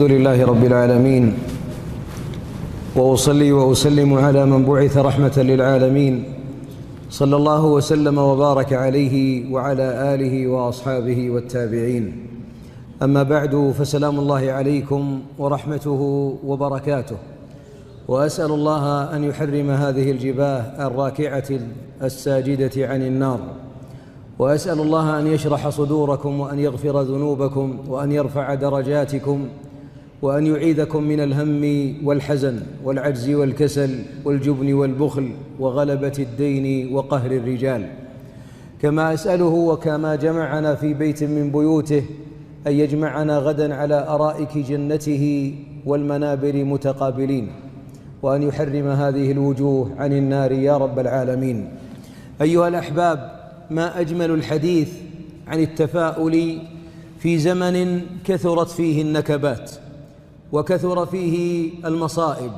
الحمد لله رب العالمين، وأصلي وأسلم على من بعث رحمة للعالمين، صلى الله وسلم وبارك عليه وعلى آله وأصحابه والتابعين. أما بعد، فسلام الله عليكم ورحمته وبركاته، وأسأل الله أن يحرم هذه الجباه الراكعة الساجدة عن النار، وأسأل الله أن يشرح صدوركم وأن يغفر ذنوبكم وأن يرفع درجاتكم وأن يعيذكم من الهم والحزن والعجز والكسل والجبن والبخل وغلبة الدين وقهر الرجال. كما أسأله وكما جمعنا في بيت من بيوته أن يجمعنا غدا على أرائك جنته والمنابر متقابلين، وأن يحرم هذه الوجوه عن النار يا رب العالمين. أيها الأحباب، ما أجمل الحديث عن التفاؤل في زمن كثرت فيه النكبات وكثر فيه المصائب،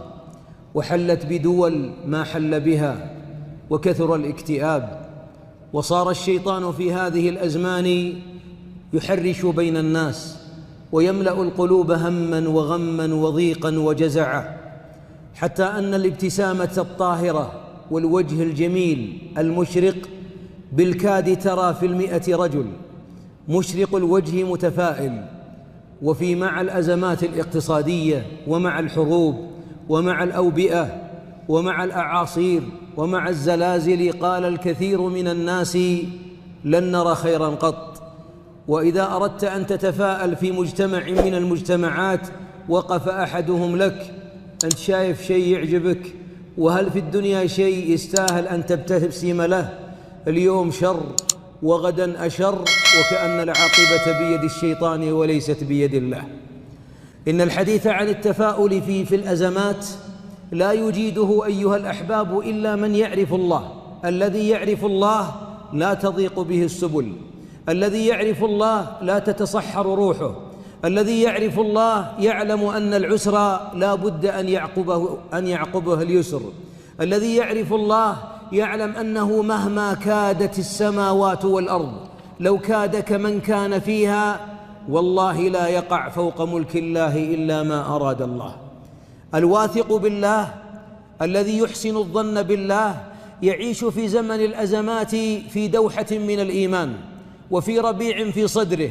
وحلت بدول ما حل بها، وكثر الاكتئاب، وصار الشيطان في هذه الأزمان يحرش بين الناس ويملأ القلوب هما وغما وضيقا وجزعا، حتى أن الابتسامة الطاهرة والوجه الجميل المشرق بالكاد ترى في 100 رجل مشرق الوجه متفائل. وفي مع الأزمات الاقتصادية ومع الحروب ومع الأوبئة ومع الأعاصير ومع الزلازل قال الكثير من الناس لن نرى خيرا قط. وإذا أردت أن تتفاءل في مجتمع من المجتمعات وقف أحدهم لك: أنت شايف شيء يعجبك؟ وهل في الدنيا شيء يستاهل أن تبتسم له؟ اليوم شر وغدا أشر، وكأن العاقبة بيد الشيطان وليست بيد الله. إن الحديث عن التفاؤل في الأزمات لا يجيده أيها الأحباب إلا من يعرف الله. الذي يعرف الله لا تضيق به السبل، الذي يعرف الله لا تتصحر روحه، الذي يعرف الله يعلم أن العسر لا بد أن يعقبه اليسر، الذي يعرف الله يعلم أنه مهما كادت السماوات والأرض لو كاد كمن كان فيها والله لا يقع فوق ملك الله إلا ما أراد الله. الواثق بالله الذي يحسن الظن بالله يعيش في زمن الأزمات في دوحة من الإيمان وفي ربيع في صدره،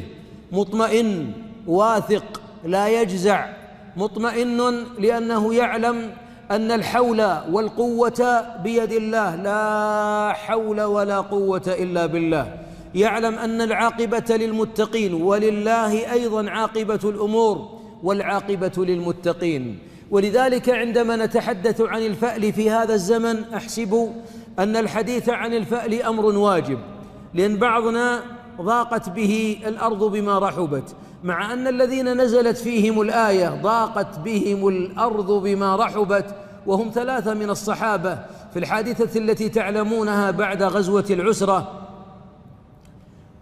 مطمئن واثق لا يجزع، مطمئن لأنه يعلم أن الحول والقوة بيد الله، لا حول ولا قوة إلا بالله. يعلم أن العاقبة للمتقين، ولله أيضا عاقبة الأمور، والعاقبة للمتقين. ولذلك عندما نتحدث عن الفأل في هذا الزمن أحسب أن الحديث عن الفأل أمر واجب، لأن بعضنا ضاقت به الأرض بما رحبت، مع أن الذين نزلت فيهم الآية ضاقت بهم الأرض بما رحبت، وهم 3 من الصحابة في الحادثة التي تعلمونها بعد غزوة العسرة.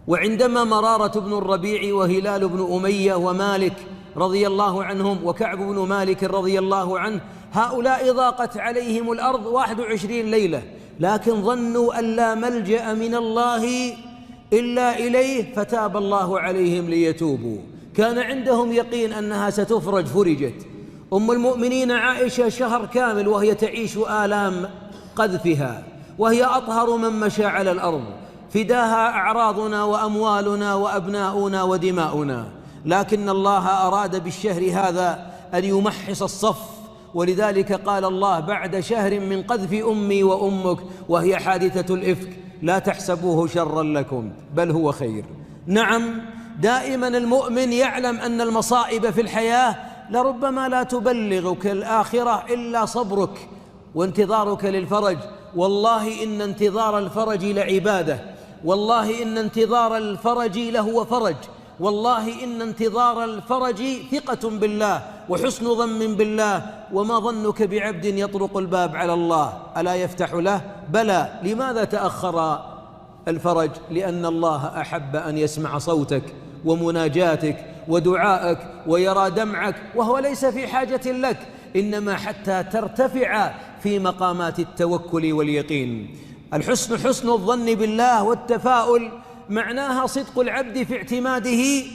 وعندما مرارة بن الربيع وهلال بن أمية ومالك رضي الله عنهم وكعب بن مالك رضي الله عنه، هؤلاء ضاقت عليهم الأرض 21 ليلة، لكن ظنوا أن لا ملجأ من الله إلا إليه فتاب الله عليهم ليتوبوا. كان عندهم يقين أنها ستفرج، فرجت. أم المؤمنين عائشة شهر كامل وهي تعيش آلام قذفها، وهي أطهر من مشى على الأرض، فداها أعراضنا وأموالنا وأبناؤنا ودماؤنا، لكن الله أراد بالشهر هذا أن يمحص الصف. ولذلك قال الله بعد شهر من قذف أمي وأمك وهي حادثة الإفك: لا تحسبوه شرا لكم بل هو خير. نعم، دائما المؤمن يعلم أن المصائب في الحياة لربما لا تبلغك الآخرة إلا صبرك وانتظارك للفرج. والله إن انتظار الفرج لعبادة، والله إن انتظار الفرج لهو فرج، والله إن انتظار الفرج ثقة بالله وحسن ظن بالله. وما ظنك بعبد يطرق الباب على الله ألا يفتح له؟ بلى. لماذا تأخر الفرج؟ لأن الله أحب أن يسمع صوتك ومناجاتك ودعائك ويرى دمعك، وهو ليس في حاجة لك، إنما حتى ترتفع في مقامات التوكل واليقين. الحسن حسن الظن بالله، والتفاؤل معناها صدق العبد في اعتماده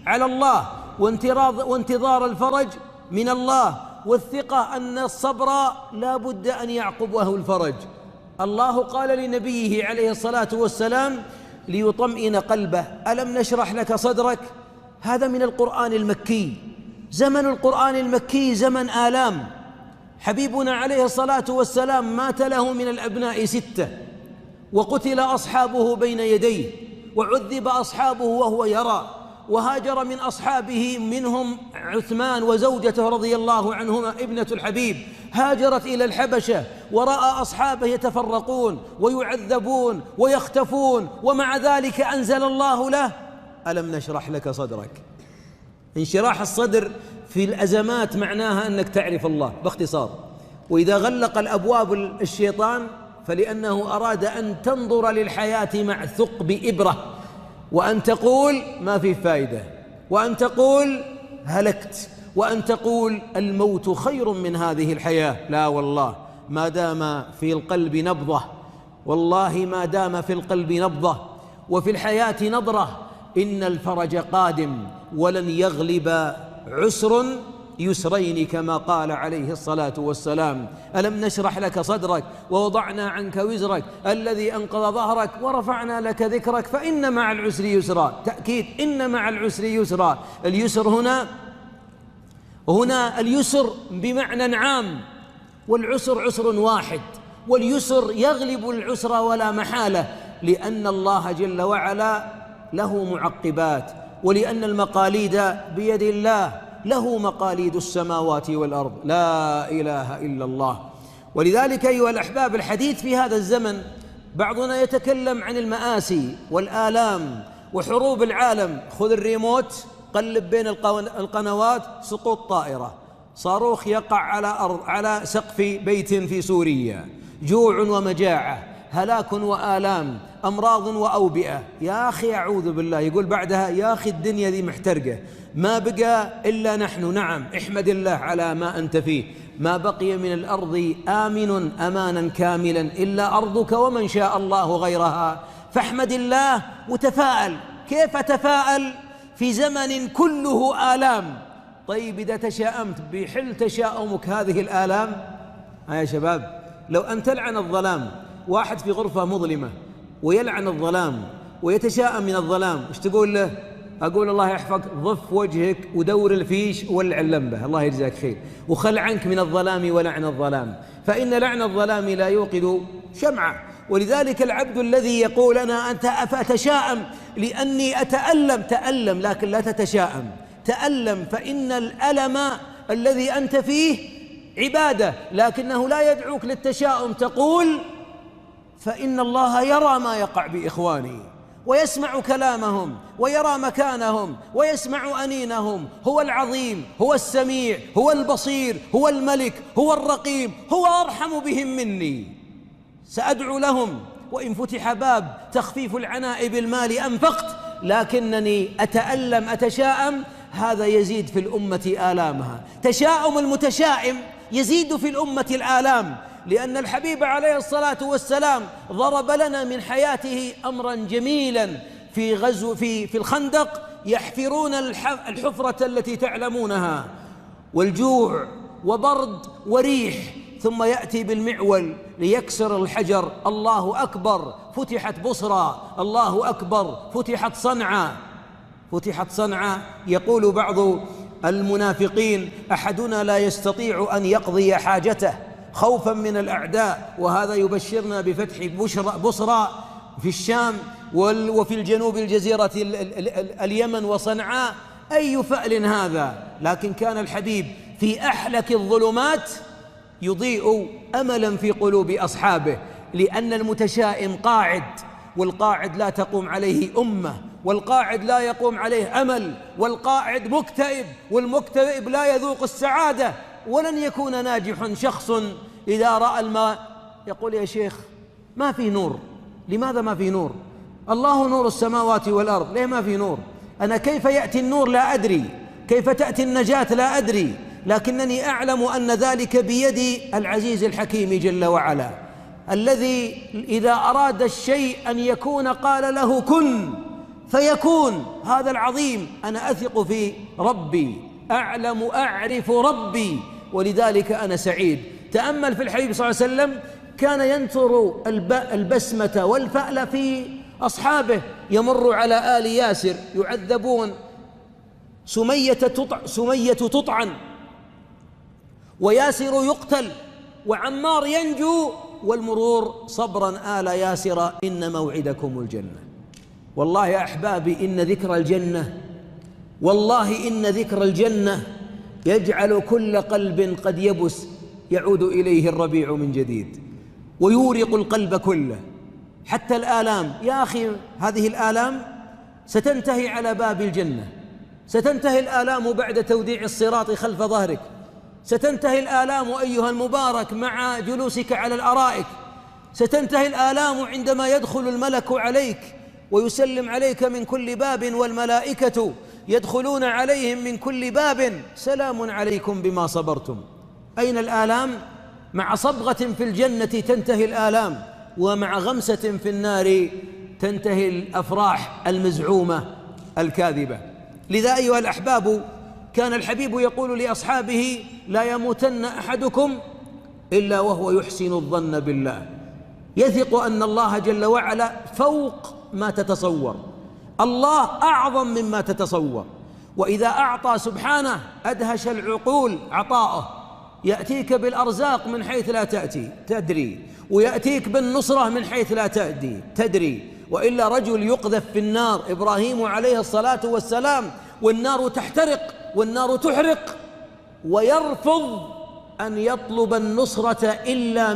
على الله، وانتظار الفرج من الله، والثقة أن الصبر لا بد أن يعقبه الفرج. الله قال لنبيه عليه الصلاة والسلام ليطمئن قلبه: ألم نشرح لك صدرك. هذا من القرآن المكي. زمن القرآن المكي زمن آلام. حبيبنا عليه الصلاة والسلام مات له من الأبناء 6، وقتل أصحابه بين يديه، وعذب أصحابه وهو يرى، وهاجر من أصحابه منهم عثمان وزوجته رضي الله عنهما ابنة الحبيب، هاجرت إلى الحبشة، ورأى أصحابه يتفرقون ويعذبون ويختفون، ومع ذلك أنزل الله له: ألم نشرح لك صدرك. انشراح الصدر في الأزمات معناها أنك تعرف الله باختصار. وإذا غلق الأبواب الشيطان فلأنه أراد أن تنظر للحياة مع ثقب إبرة، وأن تقول ما في فائدة، وأن تقول هلكت، وأن تقول الموت خير من هذه الحياة. لا والله، ما دام في القلب نبضة، والله ما دام في القلب نبضة وفي الحياة نظرة، إن الفرج قادم، ولن يغلب عسر يسرين كما قال عليه الصلاة والسلام: ألم نشرح لك صدرك ووضعنا عنك وزرك الذي أنقض ظهرك ورفعنا لك ذكرك فإن مع العسر يسرا. تأكيد إن مع العسر يسرا. اليسر هنا اليسر بمعنى عام، والعسر عسر واحد، واليسر يغلب العسر ولا محالة، لأن الله جل وعلا له معقبات، ولأن المقاليد بيد الله، له مقاليد السماوات والأرض، لا إله إلا الله. ولذلك أيها الأحباب، الحديث في هذا الزمن بعضنا يتكلم عن المآسي والآلام وحروب العالم. خذ الريموت، قلب بين القنوات، سقوط طائرة، صاروخ يقع على سقف بيت في سوريا، جوع ومجاعة، هلاك وآلام، أمراض وأوبئة. يا أخي أعوذ بالله، يقول بعدها: يا أخي الدنيا ذي محترقة، ما بقى إلا نحن. نعم، احمد الله على ما أنت فيه. ما بقي من الأرض آمن أمانا كاملا إلا أرضك ومن شاء الله غيرها، فاحمد الله وتفاءل. كيف تفاءل في زمن كله آلام؟ طيب إذا تشاءمت بحل تشاؤمك هذه الآلام. يا شباب، لو أن تلعن الظلام، واحد في غرفة مظلمة ويلعن الظلام ويتشاءم من الظلام، ايش تقول له؟ أقول: الله يحفظك، ضف وجهك ودور الفيش وولع اللمبة، الله يجزاك خير، وخل عنك من الظلام ولعن الظلام، فإن لعن الظلام لا يوقد شمعة. ولذلك العبد الذي يقول: أنا أتشاءم لأني أتألم، تألم لكن لا تتشاءم، تألم، فإن الألم الذي أنت فيه عبادة، لكنه لا يدعوك للتشاؤم. تقول: فإن الله يرى ما يقع بإخواني، ويسمع كلامهم، ويرى مكانهم، ويسمع أنينهم. هو العظيم، هو السميع، هو البصير، هو الملك، هو الرقيب، هو أرحم بهم مني. سأدعو لهم، وإن فتح باب تخفيف العناء بالمال أنفقت، لكنني أتألم أتشاءم. هذا يزيد في الأمة آلامها. تشاؤم المتشائم يزيد في الأمة الآلام، لأن الحبيب عليه الصلاة والسلام ضرب لنا من حياته أمرا جميلا في الخندق، يحفرون الحفرة التي تعلمونها، والجوع وبرد وريح، ثم يأتي بالمعول ليكسر الحجر. الله أكبر، فتحت بصرى، الله أكبر، فتحت صنعاء، فتحت صنعاء. يقول بعض المنافقين: أحدنا لا يستطيع أن يقضي حاجته خوفا من الأعداء، وهذا يبشرنا بفتح بصرى في الشام وفي الجنوب الجزيرة اليمن وصنعاء. أي فأل هذا؟ لكن كان الحبيب في أحلك الظلمات يضيء أملا في قلوب أصحابه، لأن المتشائم قاعد، والقاعد لا تقوم عليه أمة، والقاعد لا يقوم عليه أمل، والقاعد مكتئب، والمكتئب لا يذوق السعادة. ولن يكون ناجح شخص إذا رأى الماء يقول: يا شيخ ما في نور. لماذا ما في نور؟ الله نور السماوات والأرض، ليه ما في نور؟ أنا كيف يأتي النور لا أدري، كيف تأتي النجاة لا أدري، لكنني أعلم أن ذلك بيد العزيز الحكيم جل وعلا، الذي إذا أراد الشيء أن يكون قال له كن فيكون هذا العظيم. أنا أثق في ربي، أعلم أعرف ربي، ولذلك أنا سعيد. تأمل في الحبيب صلى الله عليه وسلم، كان ينثر البسمة والفأل في أصحابه. يمر على آل ياسر يعذبون، سمية تطعن، وياسر يقتل، وعمار ينجو، والمرور صبرا آل ياسر إن موعدكم الجنة. والله يا أحبابي إن ذكر الجنة، والله إن ذكر الجنة يجعل كل قلب قد يبس يعود إليه الربيع من جديد، ويورق القلب كله. حتى الآلام يا أخي، هذه الآلام ستنتهي على باب الجنة، ستنتهي الآلام بعد توديع الصراط خلف ظهرك، ستنتهي الآلام أيها المبارك مع جلوسك على الأرائك، ستنتهي الآلام عندما يدخل الملك عليك ويسلم عليك من كل باب، والملائكة يدخلون عليهم من كل باب سلام عليكم بما صبرتم. أين الآلام؟ مع صبغة في الجنة تنتهي الآلام، ومع غمسة في النار تنتهي الأفراح المزعومة الكاذبة. لذا أيها الأحباب، كان الحبيب يقول لأصحابه: لا يموتن أحدكم إلا وهو يحسن الظن بالله، يثق أن الله جل وعلا فوق ما تتصور، الله أعظم مما تتصور. وإذا أعطى سبحانه أدهش العقول عطاؤه، يأتيك بالأرزاق من حيث لا تدري، ويأتيك بالنصرة من حيث لا تدري. وإلا رجل يقذف في النار، إبراهيم عليه الصلاة والسلام، والنار تحترق والنار تحرق، ويرفض أن يطلب النصرة إلا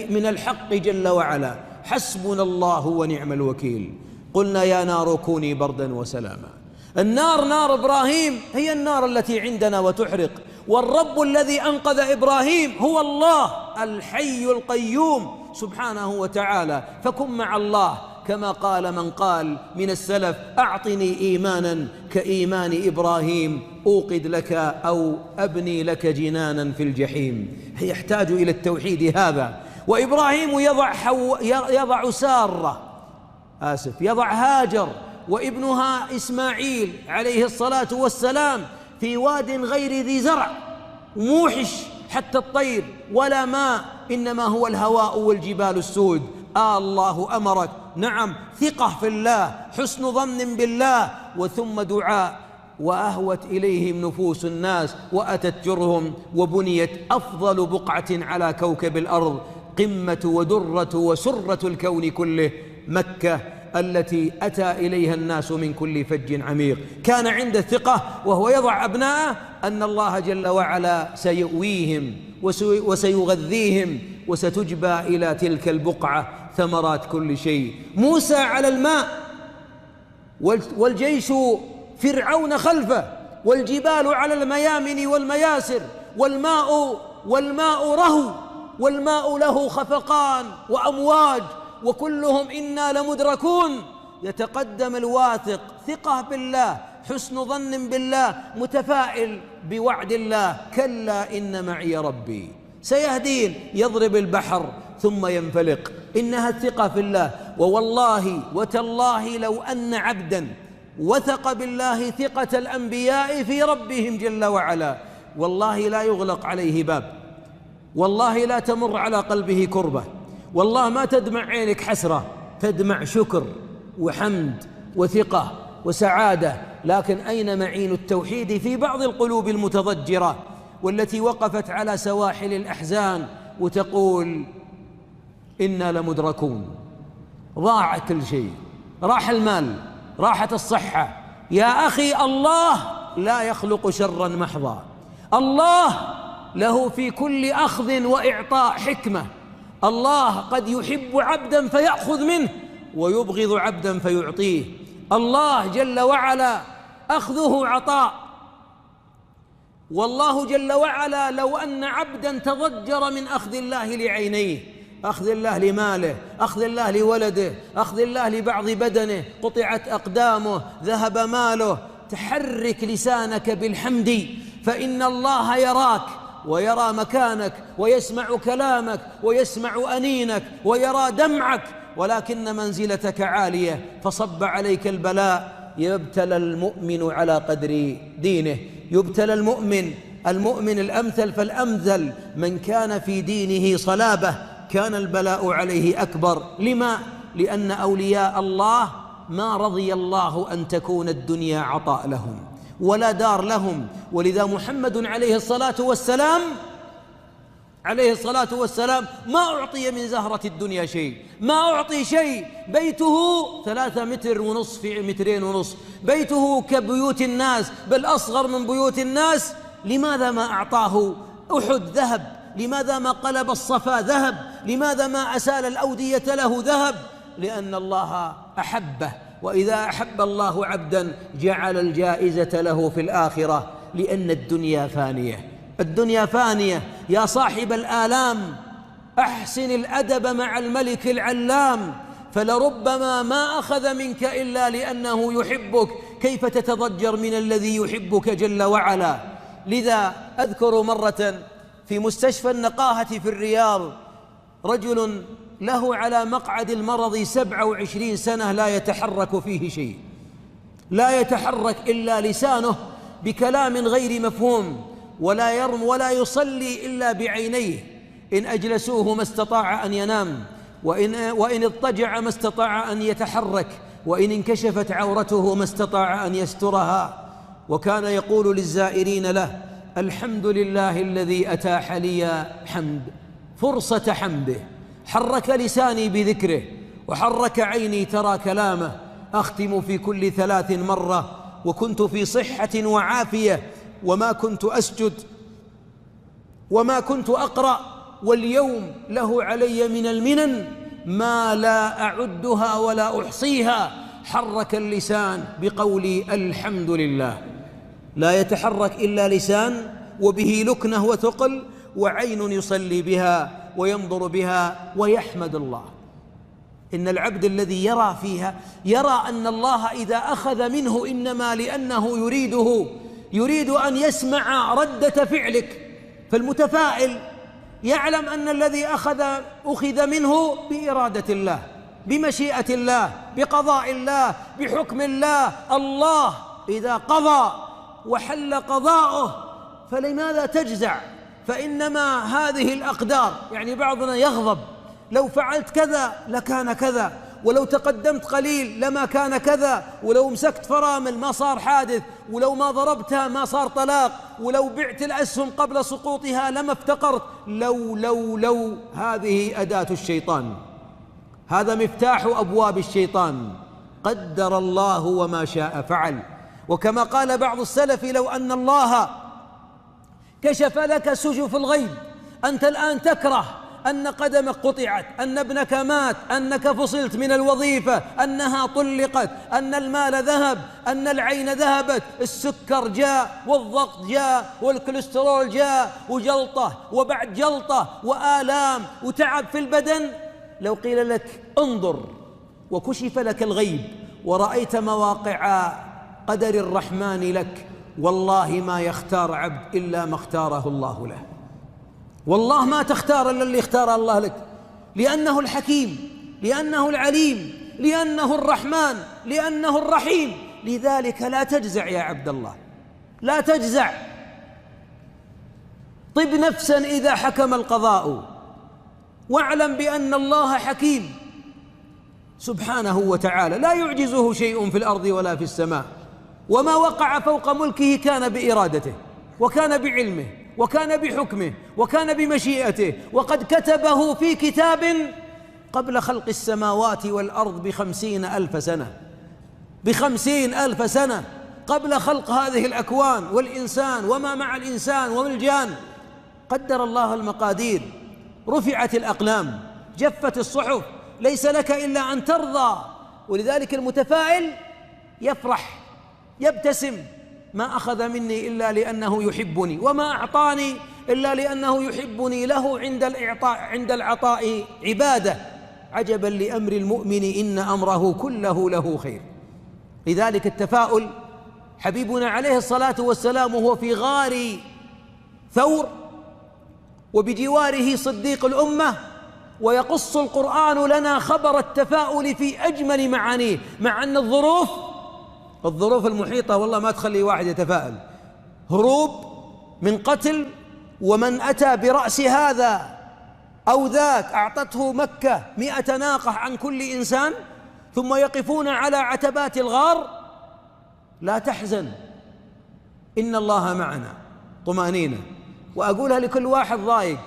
من الحق جل وعلا: حسبنا الله ونعم الوكيل. قلنا يا نار كوني بردا وسلاما. النار نار إبراهيم هي النار التي عندنا وتحرق، والرب الذي أنقذ إبراهيم هو الله الحي القيوم سبحانه وتعالى. فكن مع الله، كما قال من قال من السلف: أعطني إيمانا كإيمان إبراهيم أوقد لك أو أبني لك جنانا في الجحيم. يحتاج إلى التوحيد هذا. وإبراهيم يضع هاجر وابنها إسماعيل عليه الصلاة والسلام في واد غير ذي زرع موحش حتى الطير، ولا ماء، إنما هو الهواء والجبال السود. الله أمرك، نعم، ثقة في الله، حسن ظن بالله، وثم دعاء. وأهوت إليهم نفوس الناس وأتت جرهم، وبنيت أفضل بقعة على كوكب الأرض، قمة ودرة وسرة الكون كله، مكة التي أتى إليها الناس من كل فج عميق. كان عنده الثقة وهو يضع أبناءه أن الله جل وعلا سيؤويهم وسيغذيهم، وستجبى إلى تلك البقعة ثمرات كل شيء. موسى على الماء، والجيش فرعون خلفه، والجبال على الميامن والمياسر، والماء رهو، والماء له خفقان وأمواج، وكلهم إنا لمدركون. يتقدم الواثق، ثقة بالله، حسن ظن بالله، متفائل بوعد الله: كلا إن معي ربي سيهدين. يضرب البحر ثم ينفلق. إنها الثقة في الله. ووالله وتالله لو أن عبدا وثق بالله ثقة الأنبياء في ربهم جل وعلا، والله لا يغلق عليه باب، والله لا تمر على قلبه كربة، والله ما تدمع عينك حسرة، تدمع شكر وحمد وثقة وسعادة. لكن أين معين التوحيد في بعض القلوب المتضجرة والتي وقفت على سواحل الأحزان وتقول: إنا لمدركون، ضاع كل شيء، راح المال، راحت الصحة. يا أخي، الله لا يخلق شرا محضا، الله له في كل أخذ وإعطاء حكمة. الله قد يحب عبدا فيأخذ منه، ويبغض عبدا فيعطيه. الله جل وعلا أخذه عطاء. والله جل وعلا لو أن عبدا تضجر من أخذ الله لعينيه، أخذ الله لماله، أخذ الله لولده، أخذ الله لبعض بدنه، قطعت أقدامه، ذهب ماله، تحرك لسانك بالحمد، فإن الله يراك ويرى مكانك ويسمع كلامك ويسمع أنينك ويرى دمعك ولكن منزلتك عالية فصب عليك البلاء. يبتلى المؤمن على قدر دينه، يبتلى المؤمن الأمثل فالأمثل. من كان في دينه صلابة كان البلاء عليه أكبر. لما؟ لأن أولياء الله ما رضي الله أن تكون الدنيا عطاء لهم ولا دار لهم. ولذا محمد عليه الصلاة والسلام ما أعطي من زهرة الدنيا شيء، ما أعطي شيء. بيته 3 متر ونصف في 2 متر ونصف، بيته كبيوت الناس بل أصغر من بيوت الناس. لماذا ما أعطاه أحد ذهب؟ لماذا ما قلب الصفا ذهب؟ لماذا ما أسال الأودية له ذهب؟ لأن الله أحبه، وإذا أحب الله عبدا جعل الجائزة له في الآخرة. لأن الدنيا فانية، الدنيا فانية. يا صاحب الآلام أحسن الأدب مع الملك العلام، فلربما ما أخذ منك إلا لأنه يحبك، كيف تتضجر من الذي يحبك جل وعلا؟ لذا أذكر مرة في مستشفى النقاهة في الرياض رجل له على مقعد المرض 27 سنة لا يتحرك فيه شيء، لا يتحرك إلا لسانه بكلام غير مفهوم، ولا يرم ولا يصلي إلا بعينيه. إن أجلسوه ما استطاع أن ينام، وإن اضطجع ما استطاع أن يتحرك، وإن انكشفت عورته ما استطاع أن يسترها. وكان يقول للزائرين له: الحمد لله الذي أتاح لي حمد فرصة حمده، حرك لساني بذكره، وحرك عيني ترى كلامه، أختم في كل 3 مرة، وكنت في صحة وعافية، وما كنت أسجد وما كنت أقرأ، واليوم له علي من المنن ما لا أعدها ولا أحصيها. حرك اللسان بقول الحمد لله. لا يتحرك إلا لسان، وبه لكنة وثقل، وعين يصلي بها وينظر بها ويحمد الله. إن العبد الذي يرى فيها يرى أن الله إذا أخذ منه إنما لأنه يريد أن يسمع ردة فعلك. فالمتفائل يعلم أن الذي أخذ منه بإرادة الله، بمشيئة الله، بقضاء الله، بحكم الله. الله إذا قضى وحل قضاؤه فلماذا تجزع؟ فإنما هذه الأقدار. يعني بعضنا يغضب: لو فعلت كذا لكان كذا، ولو تقدمت قليل لما كان كذا، ولو مسكت فرامل ما صار حادث، ولو ما ضربتها ما صار طلاق، ولو بعت الأسهم قبل سقوطها لما افتقرت. لو هذه أداة الشيطان، هذا مفتاح أبواب الشيطان. قدر الله وما شاء فعل. وكما قال بعض السلف: لو أن الله كشف لك سجف الغيب، أنت الآن تكره أن قدمك قطعت، أن ابنك مات، أنك فصلت من الوظيفة، أنها طلقت، أن المال ذهب، أن العين ذهبت، السكر جاء، والضغط جاء، والكوليسترول جاء، وجلطة وبعد جلطة، وآلام وتعب في البدن. لو قيل لك انظر وكشف لك الغيب ورأيت مواقع قدر الرحمن لك، والله ما يختار عبد إلا ما اختاره الله له. والله ما تختار إلا اللي اختار الله لك، لأنه الحكيم، لأنه العليم، لأنه الرحمن، لأنه الرحيم. لذلك لا تجزع يا عبد الله، لا تجزع. طب نفسا إذا حكم القضاء، واعلم بأن الله حكيم سبحانه وتعالى، لا يعجزه شيء في الأرض ولا في السماء. وما وقع فوق ملكه كان بإرادته، وكان بعلمه، وكان بحكمه، وكان بمشيئته، وقد كتبه في كتاب قبل خلق السماوات والأرض ب50,000 سنة، ب50,000 سنة قبل خلق هذه الأكوان والإنسان وما مع الإنسان والجان. قدر الله المقادير، رفعت الأقلام، جفت الصحف، ليس لك إلا أن ترضى. ولذلك المتفائل يفرح يبتسم: ما أخذ مني إلا لأنه يحبني، وما أعطاني إلا لأنه يحبني. له عند العطاء عبادة. عجبا لأمر المؤمن إن أمره كله له خير. لذلك التفاؤل، حبيبنا عليه الصلاة والسلام وهو في غار ثور وبجواره صديق الأمة ويقص القرآن لنا خبر التفاؤل في أجمل معانيه، مع أن الظروف المحيطة والله ما تخلي واحد يتفائل. هروب من قتل، ومن أتى برأس هذا أو ذاك أعطته مكة 100 ناقة عن كل إنسان، ثم يقفون على عتبات الغار. لا تحزن إن الله معنا، طمأنينة. وأقولها لكل واحد ضايق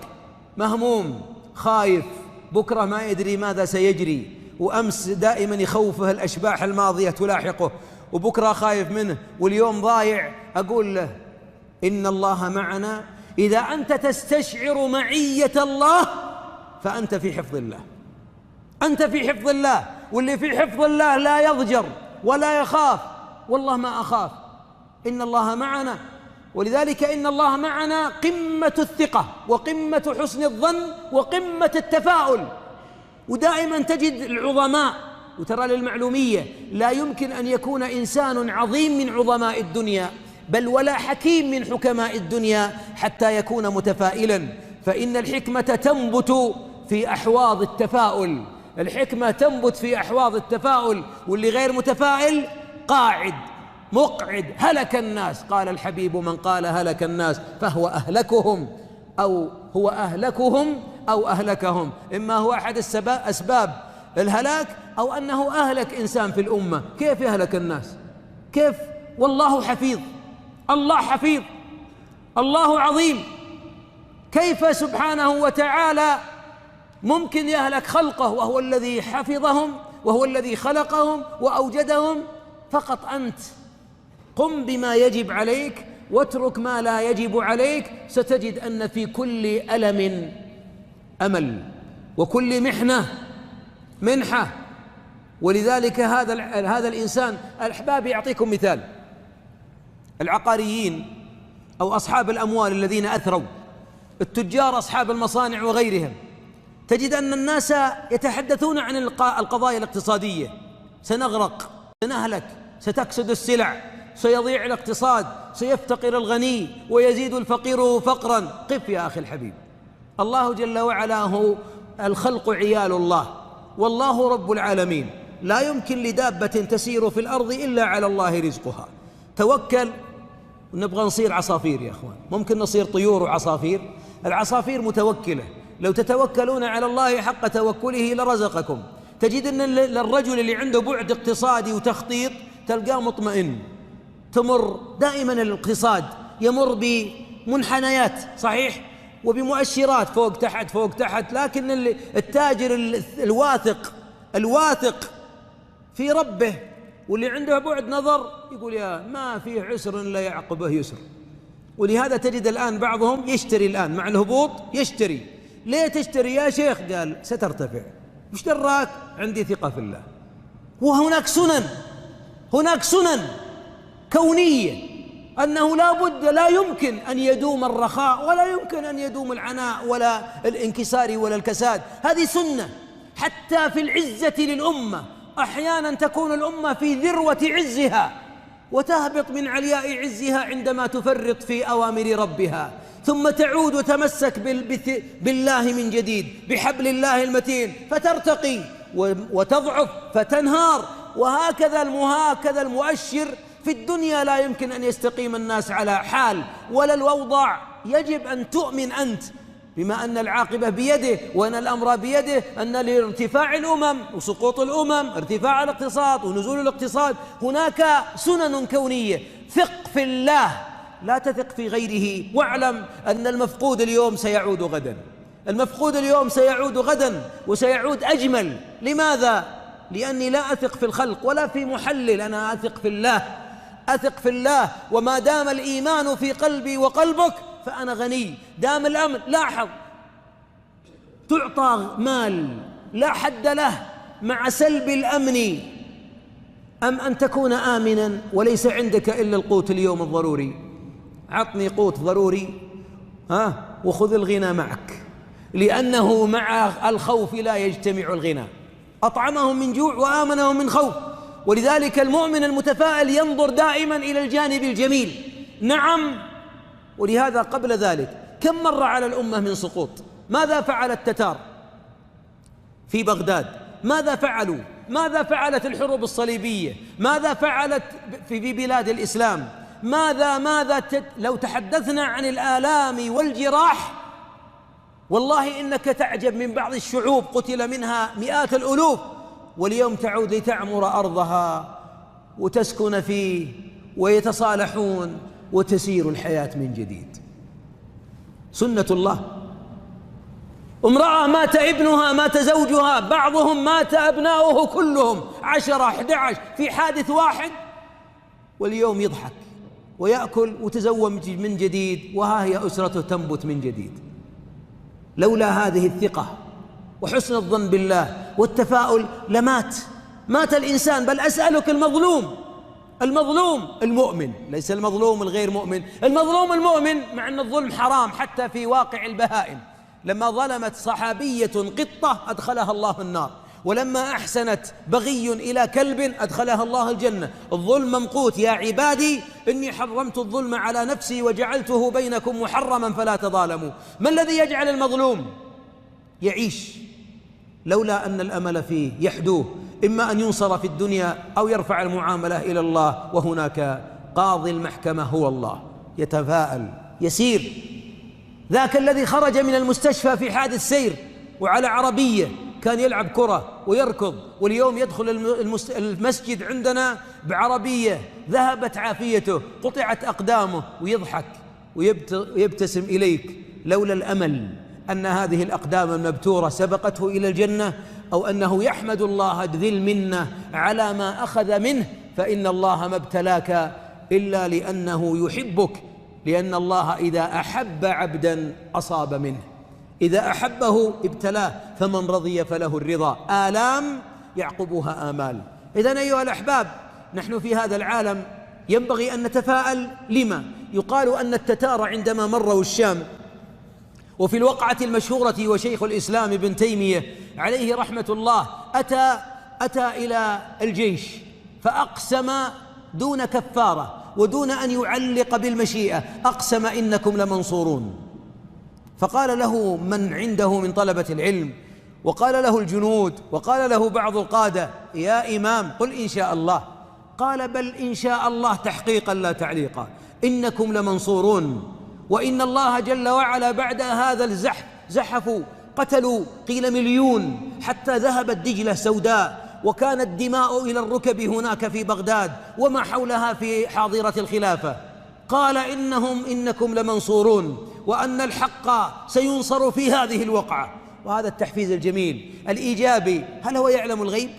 مهموم خايف، بكرة ما يدري ماذا سيجري، وأمس دائما يخوفه الأشباح الماضية تلاحقه، وبكرة خايف منه، واليوم ضايع. أقول له إن الله معنا. إذا أنت تستشعر معية الله فأنت في حفظ الله، أنت في حفظ الله. واللي في حفظ الله لا يضجر ولا يخاف. والله ما أخاف، إن الله معنا. ولذلك إن الله معنا قمة الثقة وقمة حسن الظن وقمة التفاؤل. ودائما تجد العظماء، وترى للمعلومية لا يمكن أن يكون إنسان عظيم من عظماء الدنيا بل ولا حكيم من حكماء الدنيا حتى يكون متفائلا، فإن الحكمة تنبت في أحواض التفاؤل. الحكمة تنبت في أحواض التفاؤل، واللي غير متفائل قاعد مقعد. هلك الناس، قال الحبيب من قال هلك الناس فهو أهلكهم، أو هو أهلكهم أو أهلكهم. إما هو أحد أسباب الهلاك، أو أنه أهلك إنسان في الأمة. كيف يهلك الناس؟ كيف؟ والله حفيظ، الله حفيظ، الله عظيم. كيف سبحانه وتعالى ممكن يهلك خلقه وهو الذي حفظهم وهو الذي خلقهم وأوجدهم؟ فقط أنت قم بما يجب عليك واترك ما لا يجب عليك، ستجد أن في كل ألم أمل وكل محنة منحة. ولذلك هذا الإنسان. الأحباب يعطيكم مثال، العقاريين أو أصحاب الأموال الذين أثروا، التجار أصحاب المصانع وغيرهم، تجد أن الناس يتحدثون عن القضايا الاقتصادية. سنغرق، سنهلك، ستكسد السلع، سيضيع الاقتصاد، سيفتقر الغني ويزيد الفقير فقرا. قف يا أخي الحبيب، الله جل وعلا هو الخلق عيال الله، والله رب العالمين. لا يمكن لدابة تسير في الأرض إلا على الله رزقها. توكل. نبغى نصير عصافير يا أخوان، ممكن نصير طيور وعصافير. العصافير متوكلة، لو تتوكلون على الله حق توكله لرزقكم. تجد أن الرجل اللي عنده بعد اقتصادي وتخطيط تلقاه مطمئن. تمر دائما الاقتصاد يمر بمنحنيات صحيح، وبمؤشرات فوق تحت فوق تحت، لكن التاجر الواثق في ربه واللي عنده بعد نظر يقول يا ما فيه عسر لا يعقبه يسر. ولهذا تجد الآن بعضهم يشتري الآن مع الهبوط يشتري. ليه تشتري يا شيخ؟ قال سترتفع. وش دراك؟ عندي ثقة في الله. وهناك سنن كونية أنه لا يمكن أن يدوم الرخاء ولا يمكن أن يدوم العناء ولا الانكسار ولا الكساد. هذه سنة حتى في العزة للأمة. أحيانا تكون الأمة في ذروة عزها وتهبط من علياء عزها عندما تفرط في أوامر ربها، ثم تعود وتمسك بالله من جديد بحبل الله المتين فترتقي، وتضعف فتنهار. وهكذا المؤشر في الدنيا لا يمكن أن يستقيم الناس على حال ولا الأوضاع. يجب أن تؤمن أنت بما أن العاقبة بيده وأن الأمر بيده، أن لارتفاع الأمم وسقوط الأمم ارتفاع الاقتصاد ونزول الاقتصاد. هناك سنن كونية. ثق في الله، لا تثق في غيره، واعلم أن المفقود اليوم سيعود غدا. المفقود اليوم سيعود غدا وسيعود أجمل. لماذا؟ لأني لا أثق في الخلق ولا في محلل، أنا أثق في الله، أثق في الله. وما دام الإيمان في قلبي وقلبك فأنا غني. دام الأمن، لاحظ، تعطى مال لا حد له مع سلب الأمن، أم أن تكون آمنا وليس عندك إلا القوت اليوم الضروري. عطني قوت ضروري وخذ الغنى معك، لأنه مع الخوف لا يجتمع الغنى. أطعمهم من جوع وآمنهم من خوف. ولذلك المؤمن المتفائل ينظر دائما إلى الجانب الجميل. نعم. ولهذا قبل ذلك كم مر على الأمة من سقوط؟ ماذا فعل التتار؟ في بغداد. ماذا فعلوا؟ ماذا فعلت الحروب الصليبية؟ ماذا فعلت في بلاد الإسلام؟ لو تحدثنا عن الآلام والجراح والله إنك تعجب من بعض الشعوب قتل منها مئات الألوف، واليوم تعود لتعمر أرضها وتسكن فيه ويتصالحون وتسير الحياة من جديد. سنة الله. امرأة مات ابنها، مات زوجها، بعضهم مات أبناؤه كلهم 10 11 في حادث واحد، واليوم يضحك ويأكل وتزوج من جديد، وها هي أسرته تنبت من جديد. لولا هذه الثقة وحسن الظن بالله والتفاؤل مات الإنسان. بل أسألك المظلوم المؤمن، ليس المظلوم الغير مؤمن، المظلوم المؤمن، مع أن الظلم حرام حتى في واقع البهائم. لما ظلمت صحابية قطة أدخلها الله النار، ولما أحسنت بغي إلى كلب أدخلها الله الجنة. الظلم ممقوت. يا عبادي إني حرمت الظلم على نفسي وجعلته بينكم محرما فلا تظالموا. ما الذي يجعل المظلوم يعيش؟ لولا أن الأمل فيه يحدوه، إما أن ينصر في الدنيا أو يرفع المعاملة إلى الله، وهناك قاضي المحكمة هو الله. يتفاءل يسير. ذاك الذي خرج من المستشفى في حادث سير وعلى عربية، كان يلعب كرة ويركض، واليوم يدخل المسجد عندنا بعربية، ذهبت عافيته، قطعت أقدامه، ويضحك ويبتسم إليك. لولا الأمل أن هذه الأقدام المبتورة سبقته إلى الجنة، أو أنه يحمد الله ذي المنة على ما أخذ منه، فإن الله ما ابتلاك إلا لأنه يحبك، لأن الله إذا أحب عبدا أصاب منه، إذا أحبه ابتلاه، فمن رضي فله الرضا. آلام يعقبها آمال. إذن أيها الأحباب، نحن في هذا العالم ينبغي أن نتفاءل. لما؟ يقال أن التتار عندما مروا الشام، وفي الوقعة المشهورة وشيخ الإسلام ابن تيمية عليه رحمة الله أتى إلى الجيش فأقسم دون كفارة ودون أن يعلق بالمشيئة، أقسم إنكم لمنصورون. فقال له من عنده من طلبة العلم، وقال له الجنود، وقال له بعض القادة: يا إمام قل إن شاء الله. قال: بل إن شاء الله تحقيقا لا تعليقا، إنكم لمنصورون. وإن الله جل وعلا بعد هذا الزحف زحفوا، قتلوا قيل 1,000,000، حتى ذهبت دجلة سوداء، وكانت الدماء إلى الركب هناك في بغداد وما حولها في حاضرة الخلافة. قال: إنكم لمنصورون، وأن الحق سينصر في هذه الوقعة. وهذا التحفيز الجميل الإيجابي. هل هو يعلم الغيب؟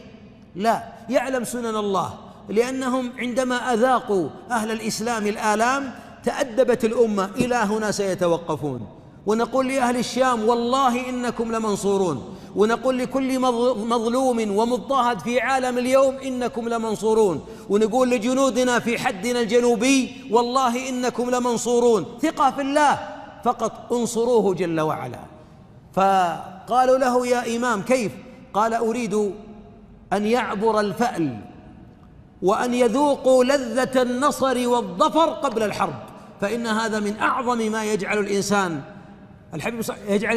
لا، يعلم سنن الله، لأنهم عندما أذاقوا أهل الإسلام الآلام تأدبت الأمة. إلى هنا سيتوقفون. ونقول لأهل الشام: والله إنكم لمنصورون. ونقول لكل مظلوم ومضطهد في عالم اليوم: إنكم لمنصورون. ونقول لجنودنا في حدنا الجنوبي: والله إنكم لمنصورون. ثقة في الله فقط، انصروه جل وعلا. فقالوا له: يا إمام كيف؟ قال: أريد أن يعبر الفأل وأن يذوقوا لذة النصر والظفر قبل الحرب، فإن هذا من أعظم ما يجعل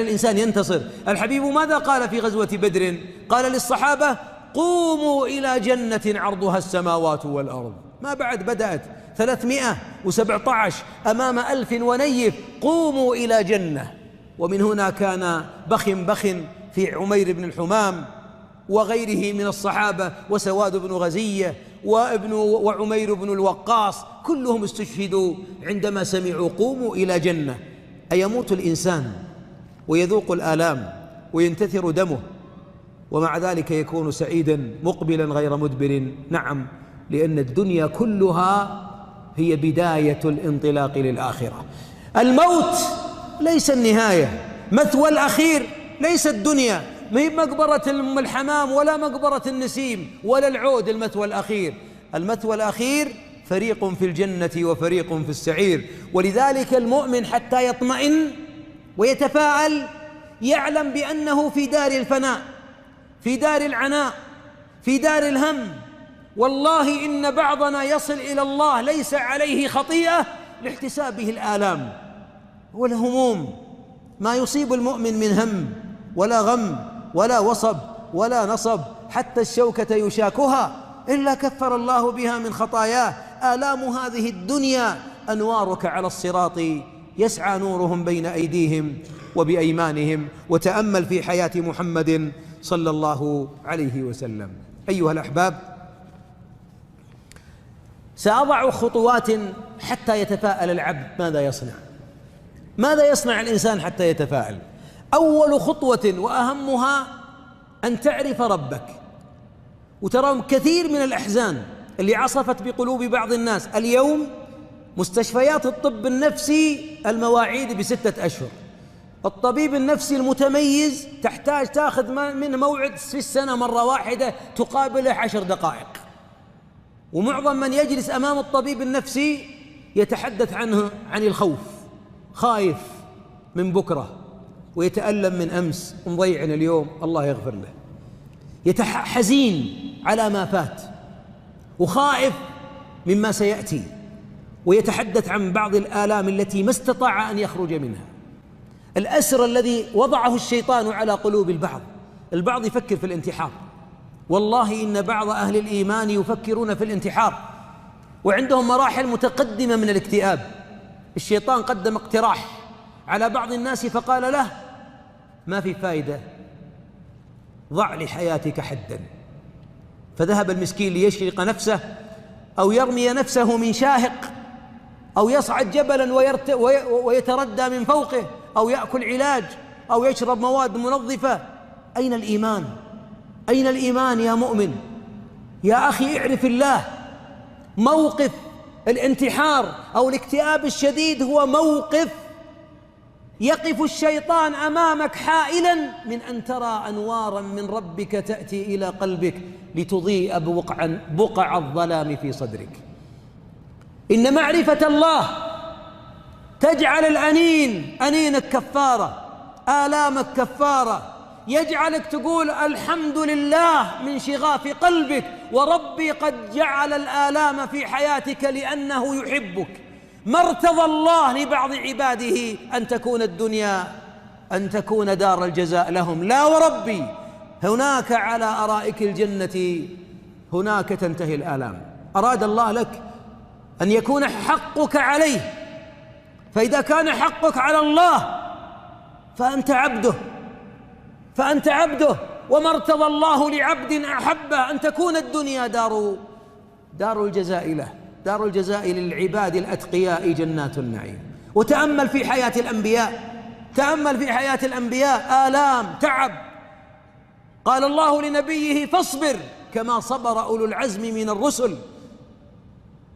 الإنسان ينتصر. الحبيب ماذا قال في غزوة بدر؟ قال للصحابة: قوموا إلى جنة عرضها السماوات والأرض. ما بعد بدأت 317 أمام 1000 ونيف. قوموا إلى جنة. ومن هنا كان بخ في عمير بن الحمام وغيره من الصحابة، وسواد بن غزية وعمير بن الوقاص، كلهم استشهدوا عندما سمعوا قوموا إلى جنة. أيموت الإنسان ويذوق الآلام وينتثر دمه، ومع ذلك يكون سعيدا مقبلا غير مدبر؟ نعم، لأن الدنيا كلها هي بداية الانطلاق للآخرة. الموت ليس النهاية، مثوى الأخير ليس الدنيا، ما هي مقبرة الحمام ولا مقبرة النسيم ولا العود. المثوى الأخير فريق في الجنة وفريق في السعير. ولذلك المؤمن حتى يطمئن ويتفاءل يعلم بأنه في دار الفناء، في دار العناء، في دار الهم. والله إن بعضنا يصل إلى الله ليس عليه خطيئة لاحتسابه الآلام والهموم. ما يصيب المؤمن من هم ولا غم ولا وصب ولا نصب، حتى الشوكة يشاكها إلا كفر الله بها من خطاياه. آلام هذه الدنيا أنوارك على الصراط يسعى نورهم بين أيديهم وبأيمانهم. وتأمل في حياة محمد صلى الله عليه وسلم. أيها الأحباب، سأضع خطوات حتى يتفاءل العبد. ماذا يصنع؟ ماذا يصنع الإنسان حتى يتفاءل؟ أول خطوة وأهمها أن تعرف ربك. وترى كثير من الأحزان اللي عصفت بقلوب بعض الناس اليوم، مستشفيات الطب النفسي المواعيد ب6 أشهر. الطبيب النفسي المتميز تحتاج تأخذ منه موعد في السنة مرة واحدة تقابله 10 دقائق. ومعظم من يجلس أمام الطبيب النفسي يتحدث عن الخوف، خايف من بكرة، ويتألم من أمس ومضيع اليوم، الله يغفر له. حزين على ما فات وخائف مما سيأتي، ويتحدث عن بعض الآلام التي ما استطاع أن يخرج منها. الأسر الذي وضعه الشيطان على قلوب البعض يفكر في الانتحار. والله إن بعض أهل الإيمان يفكرون في الانتحار وعندهم مراحل متقدمة من الاكتئاب. الشيطان قدم اقتراح على بعض الناس فقال له: ما في فائدة، ضع لحياتك حدا. فذهب المسكين ليشرق نفسه أو يرمي نفسه من شاهق، أو يصعد جبلا ويتردى من فوقه، أو يأكل علاج، أو يشرب مواد منظفة. أين الإيمان؟ أين الإيمان يا مؤمن؟ يا أخي اعرف الله. موقف الانتحار أو الاكتئاب الشديد هو موقف يقف الشيطان أمامك حائلا من أن ترى أنوارا من ربك تأتي إلى قلبك لتضيء بقع الظلام في صدرك. إن معرفة الله تجعل أنينك كفارة، آلامك كفارة، يجعلك تقول الحمد لله من شغاف قلبك، وربي قد جعل الآلام في حياتك لأنه يحبك. ما ارتضى الله لبعض عباده أن تكون الدنيا دار الجزاء لهم، لا وربي، هناك على أرائك الجنة هناك تنتهي الآلام. أراد الله لك أن يكون حقك عليه، فإذا كان حقك على الله فأنت عبده. وما ارتضى الله لعبد أحبه أن تكون الدنيا دار الجزاء له، دار الجزاء للعباد الأتقياء جنات النعيم. وتأمل في حياة الأنبياء، آلام، تعب. قال الله لنبيه: فاصبر كما صبر أولو العزم من الرسل.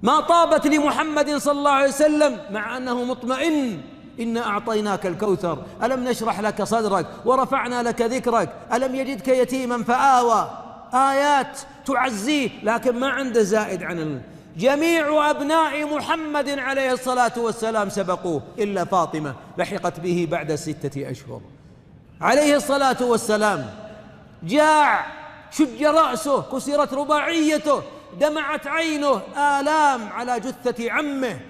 ما طابت لمحمد صلى الله عليه وسلم مع أنه مطمئن: إنا أعطيناك الكوثر، ألم نشرح لك صدرك، ورفعنا لك ذكرك، ألم يجدك يتيما فآوى. آيات تعزيه، لكن ما عنده زائد عن جميع أبناء محمد عليه الصلاة والسلام سبقوه إلا فاطمة لحقت به بعد 6 أشهر. عليه الصلاة والسلام جاع، شج رأسه، كسرت رباعيته، دمعت عينه، آلام على جثة عمه،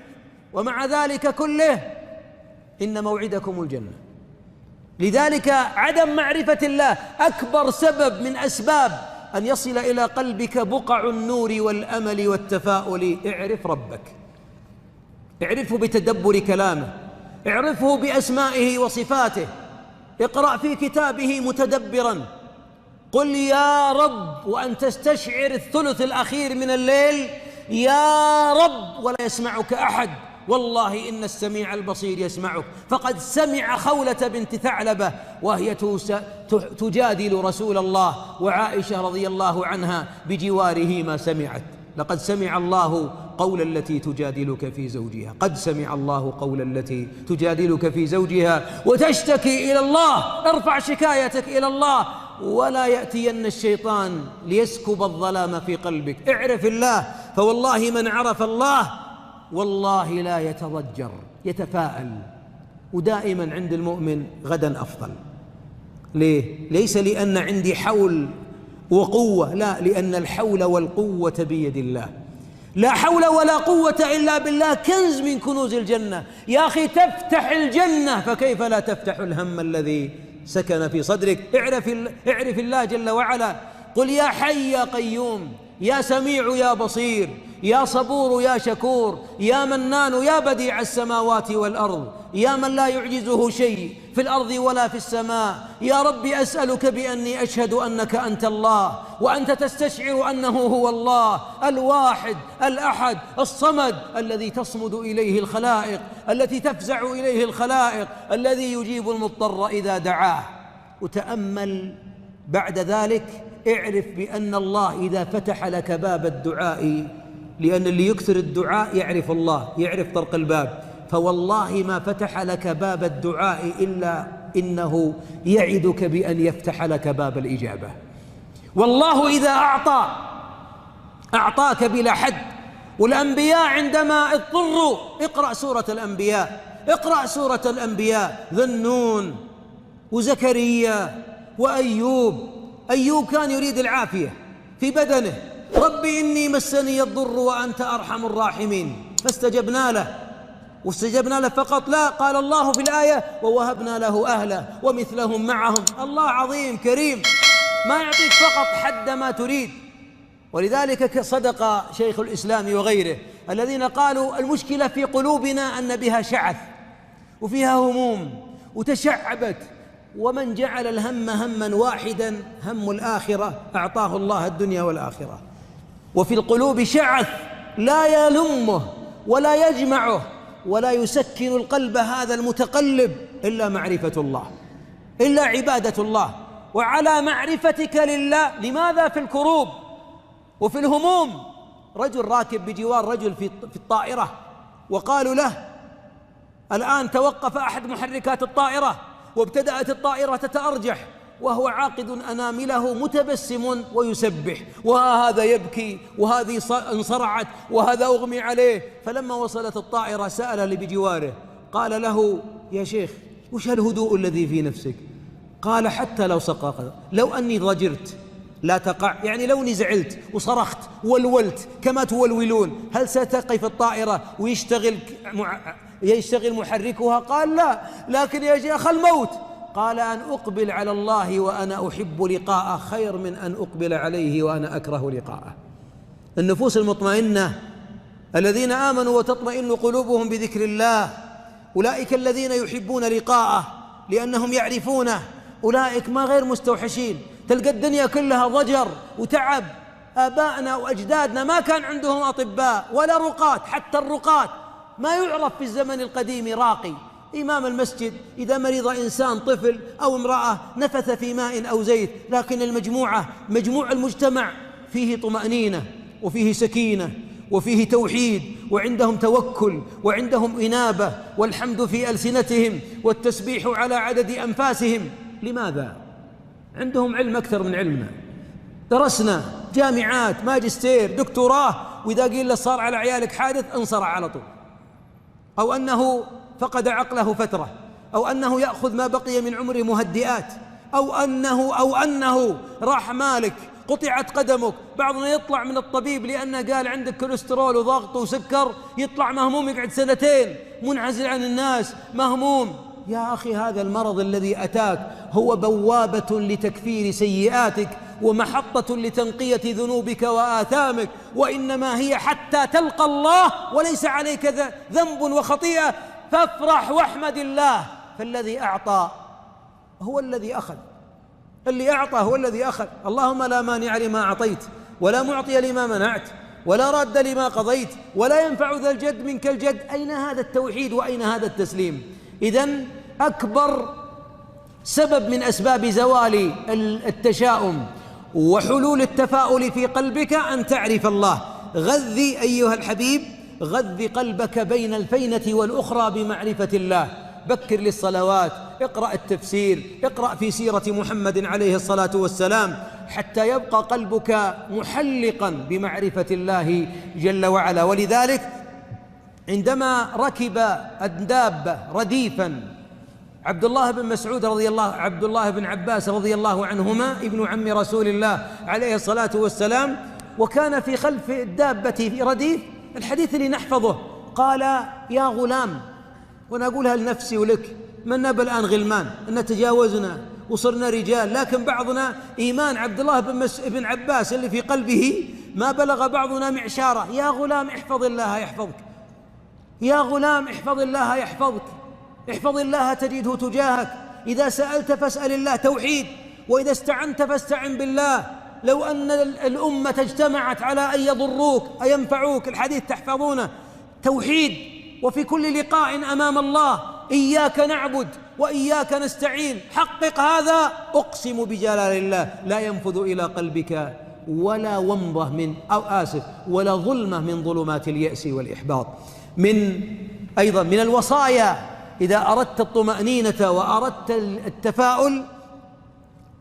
ومع ذلك كله إن موعدكم الجنة. لذلك عدم معرفة الله أكبر سبب من أسباب أن يصل إلى قلبك بقع النور والأمل والتفاؤل. اعرف ربك، اعرفه بتدبر كلامه، اعرفه بأسمائه وصفاته، اقرأ في كتابه متدبرا. قل يا رب وأن تستشعر الثلث الأخير من الليل يا رب، ولا يسمعك أحد. والله إن السميع البصير يسمعك. فقد سمع خولة بنت ثعلبة وهي تجادل رسول الله، وعائشة رضي الله عنها بجواره ما سمعت. لقد سمع الله قول التي تجادلك في زوجها، قد سمع الله قول التي تجادلك في زوجها وتشتكي إلى الله. ارفع شكايتك إلى الله، ولا يأتين الشيطان ليسكب الظلام في قلبك. اعرف الله، فوالله من عرف الله والله لا يتضجر، يتفاءل. ودائما عند المؤمن غدا أفضل. ليه؟ ليس لأن عندي حول وقوة، لا، لأن الحول والقوة بيد الله. لا حول ولا قوة إلا بالله كنز من كنوز الجنة. يا أخي تفتح الجنة، فكيف لا تفتح الهم الذي سكن في صدرك. اعرف الله جل وعلا. قل يا حي يا قيوم، يا سميع يا بصير، يا صبور يا شكور، يا منان يا بديع السماوات والأرض، يا من لا يعجزه شيء في الأرض ولا في السماء. يا رب أسألك بأني أشهد أنك أنت الله، وأنت تستشعر أنه هو الله الواحد الأحد الصمد، الذي تصمد إليه الخلائق، التي تفزع إليه الخلائق، الذي يجيب المضطر إذا دعاه. وتأمل بعد ذلك، اعرف بأن الله إذا فتح لك باب الدعاء، لأن اللي يكثر الدعاء يعرف الله، يعرف طرق الباب، فوالله ما فتح لك باب الدعاء إلا إنه يعدك بأن يفتح لك باب الإجابة. والله إذا أعطاك بلا حد. والأنبياء عندما اضطروا، اقرأ سورة الأنبياء، ذا النون وزكريا وأيوب. أيوب كان يريد العافية في بدنه، رب إني مسني الضر وأنت أرحم الراحمين، فاستجبنا له. واستجبنا له فقط؟ لا، قال الله في الآية ووهبنا له أهله ومثلهم معهم. الله عظيم كريم، ما يعطيك فقط حد ما تريد. ولذلك صدق شيخ الإسلام وغيره الذين قالوا المشكلة في قلوبنا أن بها شعث وفيها هموم وتشعبت، ومن جعل الهم هما واحدا هم الآخرة أعطاه الله الدنيا والآخرة. وفي القلوب شعث لا يلمه ولا يجمعه ولا يسكن القلب هذا المتقلب إلا معرفة الله، إلا عبادة الله. وعلى معرفتك لله، لماذا في الكروب وفي الهموم؟ رجل راكب بجوار رجل في الطائرة، وقالوا له الآن توقف أحد محركات الطائرة وابتدأت الطائرة تتأرجح، وهو عاقد أنامله متبسم ويسبح، وهذا يبكي وهذه انصرعت وهذا أغمي عليه. فلما وصلت الطائرة سأل اللي بجواره، قال له يا شيخ وش هالهدوء الذي في نفسك؟ قال حتى لو سقط، لو أني ضجرت لا تقع، يعني لو نزعلت وصرخت ولولت كما تولولون، هل ستقف الطائرة ويشتغل محركها؟ قال لا، لكن يا شيخ الموت. قال أن أقبل على الله وأنا أحب لقاءه خير من أن أقبل عليه وأنا أكره لقاءه. النفوس المطمئنة الذين آمنوا وتطمئن قلوبهم بذكر الله، أولئك الذين يحبون لقاءه لأنهم يعرفونه، أولئك ما غير مستوحشين. تلقى الدنيا كلها ضجر وتعب. آبائنا وأجدادنا ما كان عندهم أطباء ولا رقاة، حتى الرقاة ما يعرف في الزمن القديم راقي. إمام المسجد إذا مرض إنسان طفل أو امرأة نفث في ماء أو زيت، لكن مجموع المجتمع فيه طمأنينة وفيه سكينة وفيه توحيد، وعندهم توكل وعندهم إنابة، والحمد في ألسنتهم والتسبيح على عدد أنفاسهم. لماذا؟ عندهم علم أكثر من علمنا، درسنا جامعات ماجستير دكتوراه، وإذا قيل له صار على عيالك حادث انصرع على طول، أو أنه فقد عقله فترة، أو أنه يأخذ ما بقي من عمره مهدئات، أو أنه راح مالك قطعت قدمك. بعضنا يطلع من الطبيب لأنه قال عندك كوليسترول وضغط وسكر، يطلع مهموم يقعد سنتين منعزل عن الناس مهموم. يا أخي هذا المرض الذي أتاك هو بوابة لتكفير سيئاتك ومحطة لتنقية ذنوبك وآثامك، وإنما هي حتى تلقى الله وليس عليك ذنب وخطيئة، فافرح واحمد الله. فالذي أعطى هو الذي أخذ، اللي أعطى هو الذي أخذ. اللهم لا مانع لما أعطيت ولا معطي لما منعت ولا راد لما قضيت ولا ينفع ذا الجد منك الجد. أين هذا التوحيد وأين هذا التسليم؟ إذن أكبر سبب من أسباب زوال التشاؤم وحلول التفاؤل في قلبك أن تعرف الله. غذي أيها الحبيب، غذي قلبك بين الفينة والأخرى بمعرفة الله. بكر للصلوات، اقرأ التفسير، اقرأ في سيرة محمد عليه الصلاة والسلام، حتى يبقى قلبك محلقا بمعرفة الله جل وعلا. ولذلك عندما ركب الدابة رديفا عبد الله بن عباس رضي الله عنهما ابن عم رسول الله عليه الصلاة والسلام، وكان في خلف الدابة في رديف، الحديث اللي نحفظه، قال يا غلام، وأنا أقولها لنفسي ولك، من الآن غلمان أن تجاوزنا وصرنا رجال، لكن بعضنا إيمان عبد الله بن عباس اللي في قلبه ما بلغ بعضنا معشاره. يا غلام احفظ الله يحفظك، يا غلام احفظ الله يحفظك، احفظ الله تجده تجاهك، إذا سألت فاسأل الله، توحيد. وإذا استعنت فاستعن بالله. لو أن الأمة اجتمعت على أن يضروك أن ينفعوك، الحديث تحفظونه، توحيد. وفي كل لقاء أمام الله إياك نعبد وإياك نستعين، حقق هذا، أقسم بجلال الله لا ينفذ إلى قلبك ولا ومضة ولا ظلمة من ظلمات اليأس والإحباط. أيضا من الوصايا إذا أردت الطمأنينة وأردت التفاؤل،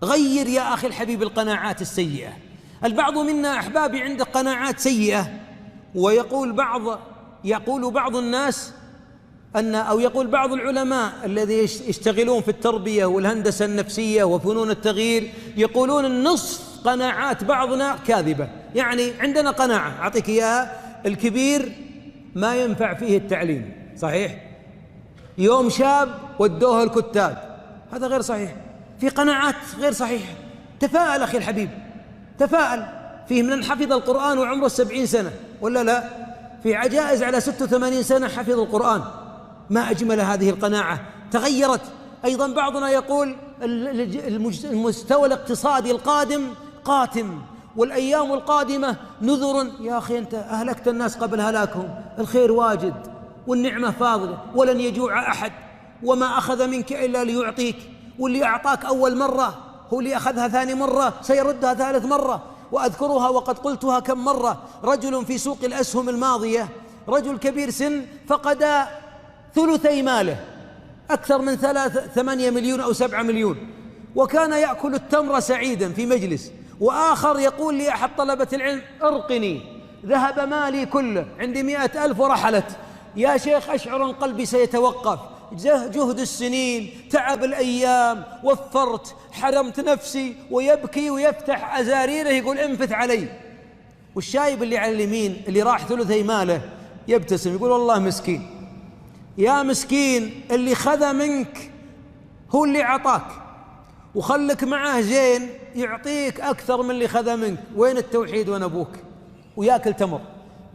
غير يا أخي الحبيب القناعات السيئة. البعض منا أحبابي عنده قناعات سيئة، ويقول بعض الناس يقول بعض العلماء الذي يشتغلون في التربية والهندسة النفسية وفنون التغيير، يقولون النصف قناعات بعضنا كاذبة. يعني عندنا قناعة أعطيك إياها، الكبير ما ينفع فيه التعليم، صحيح؟ يوم شاب ودوه الكتاب، هذا غير صحيح. في قناعات غير صحيحة. تفاءل أخي الحبيب، تفاءل. فيه من حفظ القرآن وعمره 70 سنة ولا لا؟ في عجائز على 86 سنة حفظ القرآن. ما أجمل هذه القناعة، تغيرت. أيضا بعضنا يقول المستوى الاقتصادي القادم قاتم، والأيام القادمة نذر. يا أخي أنت أهلكت الناس قبل هلاكهم، الخير واجد والنعمة فاضلة ولن يجوع أحد، وما أخذ منك إلا ليعطيك، واللي أعطاك أول مرة هو اللي أخذها ثاني مرة سيردها ثالث مرة. وأذكرها وقد قلتها كم مرة. رجل في سوق الأسهم الماضية، رجل كبير سن، فقد ثلثي ماله، أكثر من 8 مليون أو 7 مليون، وكان يأكل التمر سعيدا في مجلس. وآخر يقول لي أحد طلبة العلم: ارقني، ذهب مالي كله، عندي 100,000 ورحلت. يا شيخ أشعر أن قلبي سيتوقف، جهد السنين، تعب الأيام، وفرت، حرمت نفسي، ويبكي ويفتح أزاريره يقول انفث علي. والشايب اللي على اليمين اللي راح ثلثي ماله يبتسم يقول والله مسكين. يا مسكين، اللي خذ منك هو اللي أعطاك، وخلك معه زين يعطيك أكثر من اللي خذ منك. وين التوحيد وين أبوك؟ وياكل تمر.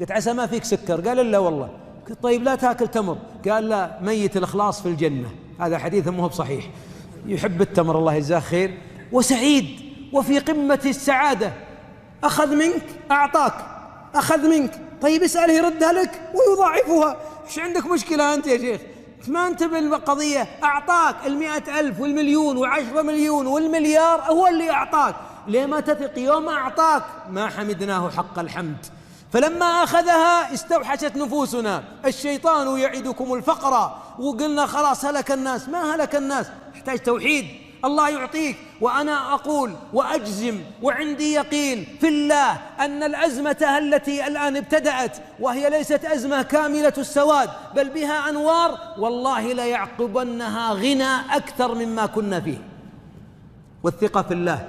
قلت عسى ما فيك سكر؟ قال لا والله. قلت طيب لا تاكل تمر. قال لا، ميت الإخلاص في الجنة. هذا حديث مو بصحيح. يحب التمر الله يجزاه خير، وسعيد وفي قمة السعادة. أخذ منك أعطاك، أخذ منك، طيب اسأله يردها لك ويضاعفها. إيش عندك مشكلة أنت يا شيخ؟ ما انتبه بالقضية. أعطاك 100,000 والمليون و10 مليون والمليار، هو اللي أعطاك. ليه ما تثق؟ يوم أعطاك ما حمدناه حق الحمد، فلما أخذها استوحشت نفوسنا. الشيطان يعدكم الفقر، وقلنا خلاص هلك الناس. ما هلك الناس، يحتاج توحيد. الله يعطيك. وأنا أقول وأجزم وعندي يقين في الله أن الأزمة التي الآن ابتدأت، وهي ليست أزمة كاملة السواد بل بها أنوار، والله لا يعقبنها غنى أكثر مما كنا فيه. والثقة في الله.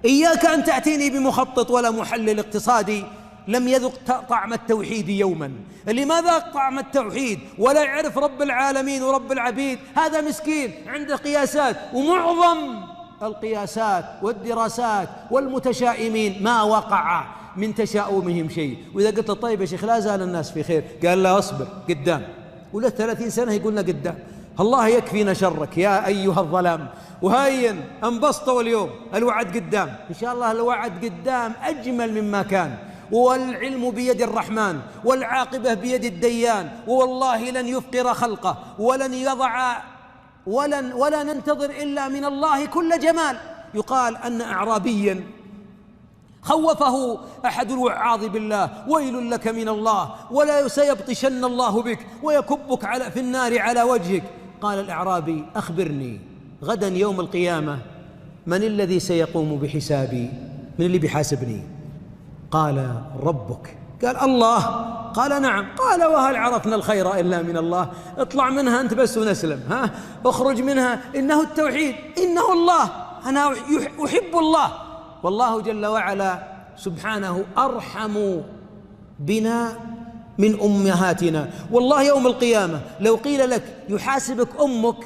إياك أن تأتيني بمخطط ولا محلل اقتصادي لم يذق طعم التوحيد يوما. اللي ما ذاق طعم التوحيد ولا يعرف رب العالمين ورب العبيد، هذا مسكين عنده قياسات، ومعظم القياسات والدراسات والمتشائمين ما وقع من تشاؤمهم شيء. وإذا قلت طيب يا شيخ لا زال الناس في خير، قال لا أصبر قدام. وله 30 سنة يقولنا قدام. الله يكفينا شرك يا أيها الظلام. وهين انبسطوا اليوم، الوعد قدام إن شاء الله. الوعد قدام أجمل مما كان، والعلم بيد الرحمن، والعاقبة بيد الديان. والله لن يفقر خلقه، ولن يضع ولا ننتظر إلا من الله كل جمال. يقال أن أعرابيا خوفه أحد الوعاظ بالله: ويل لك من الله، ولا سيبطشن الله بك ويكبك في النار على وجهك. قال الأعرابي: أخبرني غدا يوم القيامة من الذي سيقوم بحسابي؟ من اللي بيحاسبني؟ قال: ربك. قال: الله. قال: نعم. قال: وهل عرفنا الخير إلا من الله؟ اطلع منها أنت بس ونسلم، اخرج منها. إنه التوحيد، إنه الله. أنا أحب الله، والله جل وعلا سبحانه أرحم بنا من أمهاتنا. والله يوم القيامة لو قيل لك يحاسبك أمك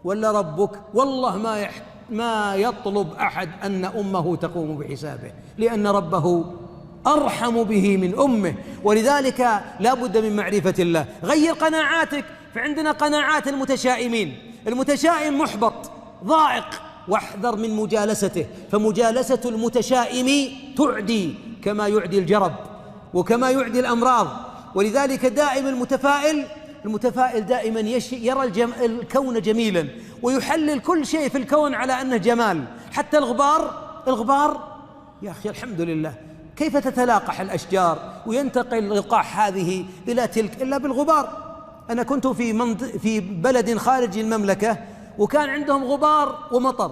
ولا ربك، والله ما يطلب أحد أن أمه تقوم بحسابه، لأن ربه أرحم به من أمه. ولذلك لا بد من معرفة الله. غير قناعاتك. فعندنا قناعات المتشائمين. المتشائم محبط ضائق، واحذر من مجالسته، فمجالسة المتشائم تعدي كما يعدي الجرب وكما يعدي الأمراض. ولذلك دائما المتفائل دائما يرى الكون جميلا، ويحلل كل شيء في الكون على أنه جمال. حتى الغبار يا أخي الحمد لله، كيف تتلاقح الأشجار وينتقل اللقاح هذه إلى تلك إلا بالغبار. أنا كنت في بلد خارج المملكة، وكان عندهم غبار ومطر،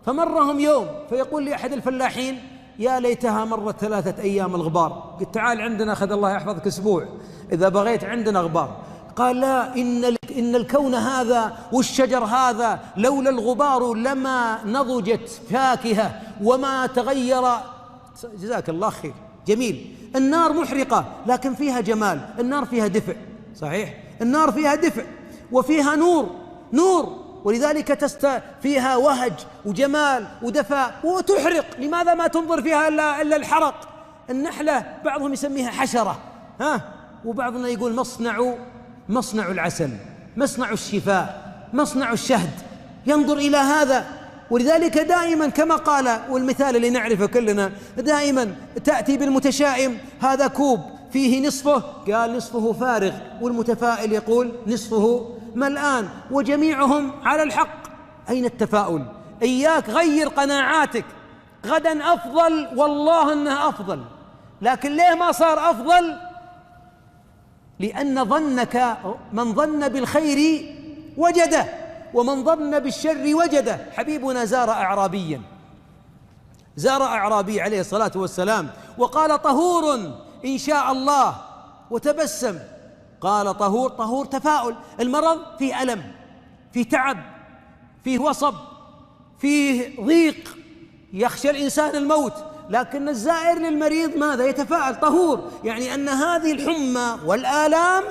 فمرهم يوم فيقول لي أحد الفلاحين: يا ليتها مرت 3 أيام الغبار. قلت: تعال عندنا، أخذ الله يحفظك أسبوع إذا بغيت، عندنا غبار. قال: لا، إن الكون هذا والشجر هذا لولا الغبار لما نضجت فاكهة وما تغير. جزاك الله خير. جميل. النار محرقة لكن فيها جمال، النار فيها دفء. صحيح، النار فيها دفء وفيها نور، ولذلك فيها وهج وجمال ودفاء، وتحرق. لماذا ما تنظر فيها إلا الحرق؟ النحلة بعضهم يسميها حشرة، وبعضنا يقول مصنع العسل، مصنع الشفاء، مصنع الشهد، ينظر إلى هذا. ولذلك دائما كما قال، والمثال اللي نعرفه كلنا دائما، تأتي بالمتشائم: هذا كوب فيه نصفه، قال نصفه فارغ، والمتفائل يقول نصفه ملآن، وجميعهم على الحق. أين التفاؤل؟ إياك، غير قناعاتك. غدا أفضل، والله أنها أفضل، لكن ليه ما صار أفضل؟ لأن ظنك، من ظن بالخير وجده، ومن ظن بالشر وجده. حبيبنا زار أعرابي عليه الصلاة والسلام، وقال: طهور إن شاء الله، وتبسم. قال: طهور تفاؤل. المرض فيه ألم، فيه تعب، فيه وصب، فيه ضيق، يخشى الإنسان الموت، لكن الزائر للمريض ماذا؟ يتفاءل. طهور يعني أن هذه الحمى والآلام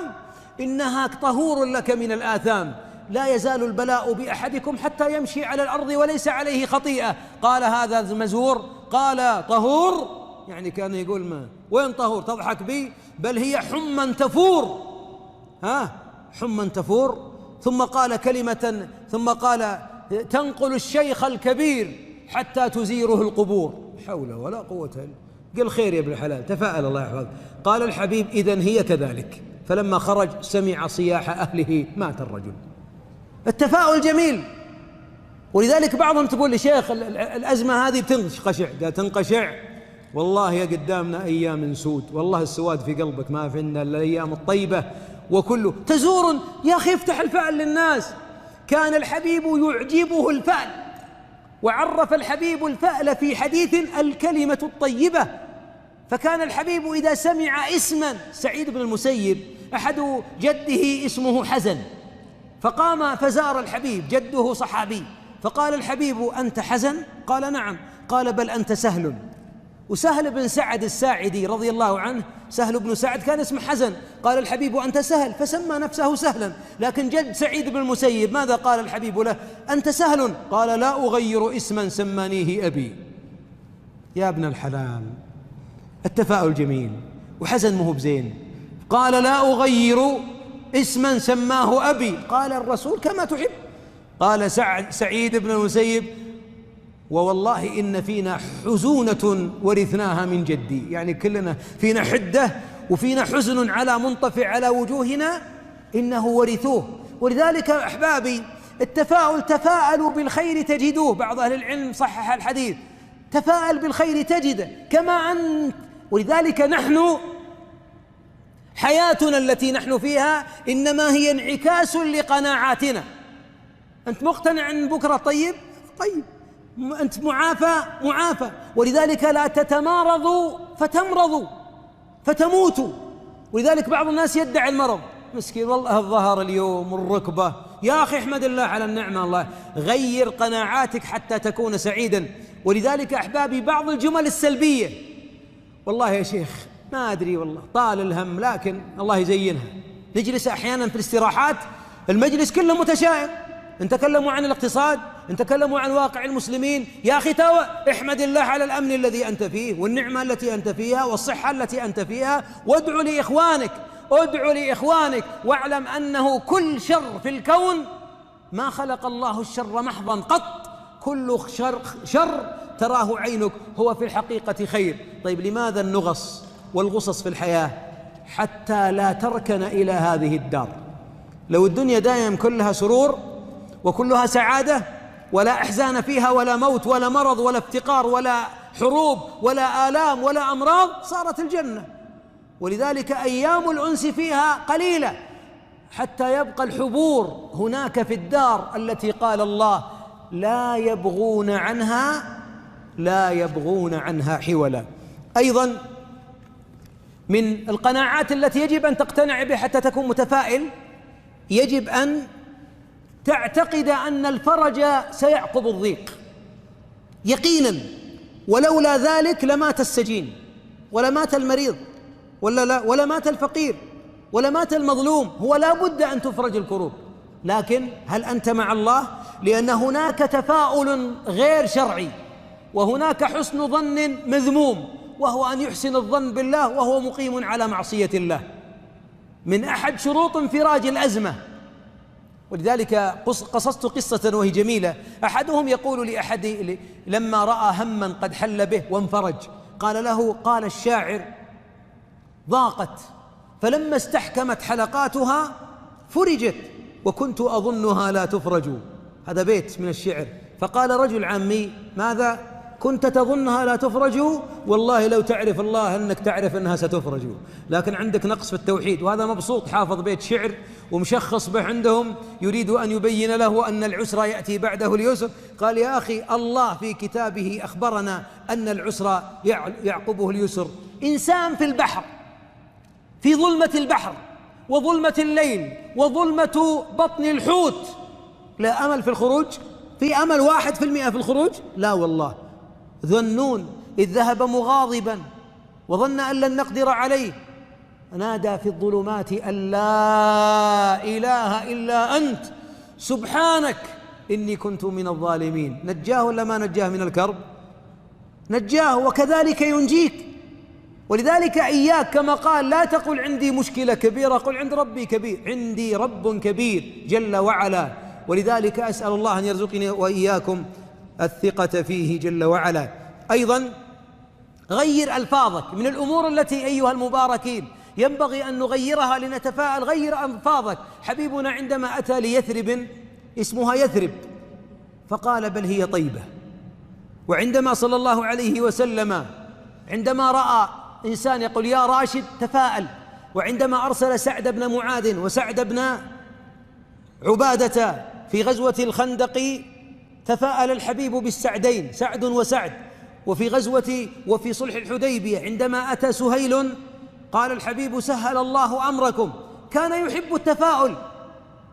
إنها طهور لك من الآثام. لا يزال البلاء بأحدكم حتى يمشي على الأرض وليس عليه خطيئة. قال: هذا مزور. قال: طهور، يعني كان يقول: ما وين طهور؟ تضحك بي؟ بل هي حمى تفور، حمى تفور. ثم قال كلمة، ثم قال: تنقل الشيخ الكبير حتى تزيره القبور. حول ولا قوة إلا. قل: خير يا ابن الحلال، تفاءل الله يحفظك. قال الحبيب: إذن هي كذلك. فلما خرج سمع صياح أهله: مات الرجل. التفاؤل جميل. ولذلك بعضهم تقول لي: شيخ الأزمة هذه بتنقشع. قال: تنقشع؟ والله يا قدامنا أيام سود، والله السواد في قلبك، ما في عندنا إلا الأيام الطيبة، وكله تزور. يا أخي افتح الفأل للناس. كان الحبيب يعجبه الفأل، وعرف الحبيب الفأل في حديث: الكلمة الطيبة. فكان الحبيب إذا سمع اسما، سعيد بن المسيب أحد جده اسمه حزن، فقام فزار الحبيب، جده صحابي، فقال الحبيب: أنت حزن؟ قال: نعم. قال: بل أنت سهل. وسهل بن سعد الساعدي رضي الله عنه، سهل بن سعد كان اسمه حزن. قال الحبيب: أنت سهل، فسمى نفسه سهلا. لكن جد سعيد بن المسيب ماذا قال الحبيب له؟ أنت سهل. قال: لا أغير اسما سمانيه أبي. يا ابن الحلال، التفاؤل جميل، وحزن مهو بزين. قال: لا أغير اسما سماه أبي. قال الرسول: كما تحب. قال سعيد بن المسيب: ووالله إن فينا حزونة ورثناها من جدي. يعني كلنا فينا حدة وفينا حزن على منطفئ على وجوهنا، إنه ورثوه. ولذلك أحبابي، التفاؤل، تفاءلوا بالخير تجدوه. بعض أهل العلم صحح الحديث: تفاءل بالخير تجده كما أنت. ولذلك نحن حياتنا التي نحن فيها إنما هي انعكاس لقناعاتنا. أنت مقتنع أن بكرة طيب، أنت معافى. ولذلك لا تتمارضوا فتمرضوا فتموتوا. ولذلك بعض الناس يدعي المرض، مسكين والله الظهر اليوم والركبة. يا أخي احمد الله على النعمة. الله غير قناعاتك حتى تكون سعيدا. ولذلك أحبابي، بعض الجمل السلبية، والله يا شيخ ما أدري، والله طال الهم، لكن الله يزينها. نجلس أحيانا في الاستراحات، المجلس كله متشائم، نتكلم عن الاقتصاد، تكلموا عن واقع المسلمين، يا أخي احمد الله على الأمن الذي أنت فيه والنعمة التي أنت فيها والصحة التي أنت فيها، وادعوا لإخوانك، ادعوا لإخوانك، واعلم أنه كل شر في الكون ما خلق الله الشر محضا قط، كل شر تراه عينك هو في الحقيقة خير. طيب لماذا النغص والغصص في الحياة؟ حتى لا تركن إلى هذه الدار. لو الدنيا دائما كلها سرور وكلها سعادة ولا أحزان فيها ولا موت ولا مرض ولا افتقار ولا حروب ولا آلام ولا أمراض، صارت الجنة. ولذلك أيام الأنس فيها قليلة حتى يبقى الحبور هناك في الدار التي قال الله لا يبغون عنها حولا. أيضا من القناعات التي يجب أن تقتنع بها حتى تكون متفائل، يجب أن تعتقد أن الفرج سيعقب الضيق يقينا، ولولا ذلك لمات السجين ولا مات المريض ولا مات الفقير ولا مات المظلوم. هو لا بد أن تفرج الكروب، لكن هل أنت مع الله؟ لأن هناك تفاؤل غير شرعي وهناك حسن ظن مذموم، وهو أن يحسن الظن بالله وهو مقيم على معصية الله، من أحد شروط انفراج الأزمة. ولذلك قصصت قصة وهي جميلة. أحدهم يقول لأحد لما رأى هما قد حل به وانفرج، قال الشاعر ضاقت فلما استحكمت حلقاتها فرجت وكنت أظنها لا تفرج. هذا بيت من الشعر. فقال رجل عامي ماذا كنت تظنها لا تفرج؟ والله لو تعرف الله أنك تعرف أنها ستفرج، لكن عندك نقص في التوحيد. وهذا مبسوط حافظ بيت شعر ومشخص به عندهم، يريد أن يبين له أن العسر يأتي بعده اليسر. قال يا أخي الله في كتابه أخبرنا أن العسر يعقبه اليسر. إنسان في البحر، في ظلمة البحر وظلمة الليل وظلمة بطن الحوت، لا أمل في الخروج؟ في أمل 1% في الخروج؟ لا والله. ذنون إذ ذهب مغاضبا وظن أن لن نقدر عليه نادى في الظلمات أن لا إله إلا أنت سبحانك إني كنت من الظالمين. نجاه ولا ما نجاه من الكرب؟ نجاه، وكذلك ينجيك. ولذلك إياك كما قال لا تقل عندي مشكلة كبيرة، قل عند ربي كبير، عندي رب كبير جل وعلا. ولذلك أسأل الله أن يرزقني وإياكم الثقة فيه جل وعلا. أيضا غير ألفاظك، من الأمور التي أيها المباركين ينبغي أن نغيرها لنتفاءل. غير ألفاظك. حبيبنا عندما أتى ليثرب اسمها يثرب فقال بل هي طيبة. وعندما صلى الله عليه وسلم عندما رأى إنسان يقول يا راشد تفاءل، وعندما أرسل سعد بن معاذ وسعد بن عبادة في غزوة الخندق تفاءل الحبيب بالسعدين، سعد وسعد. وفي صلح الحديبية عندما أتى سهيل قال الحبيب سهل الله أمركم. كان يحب التفاؤل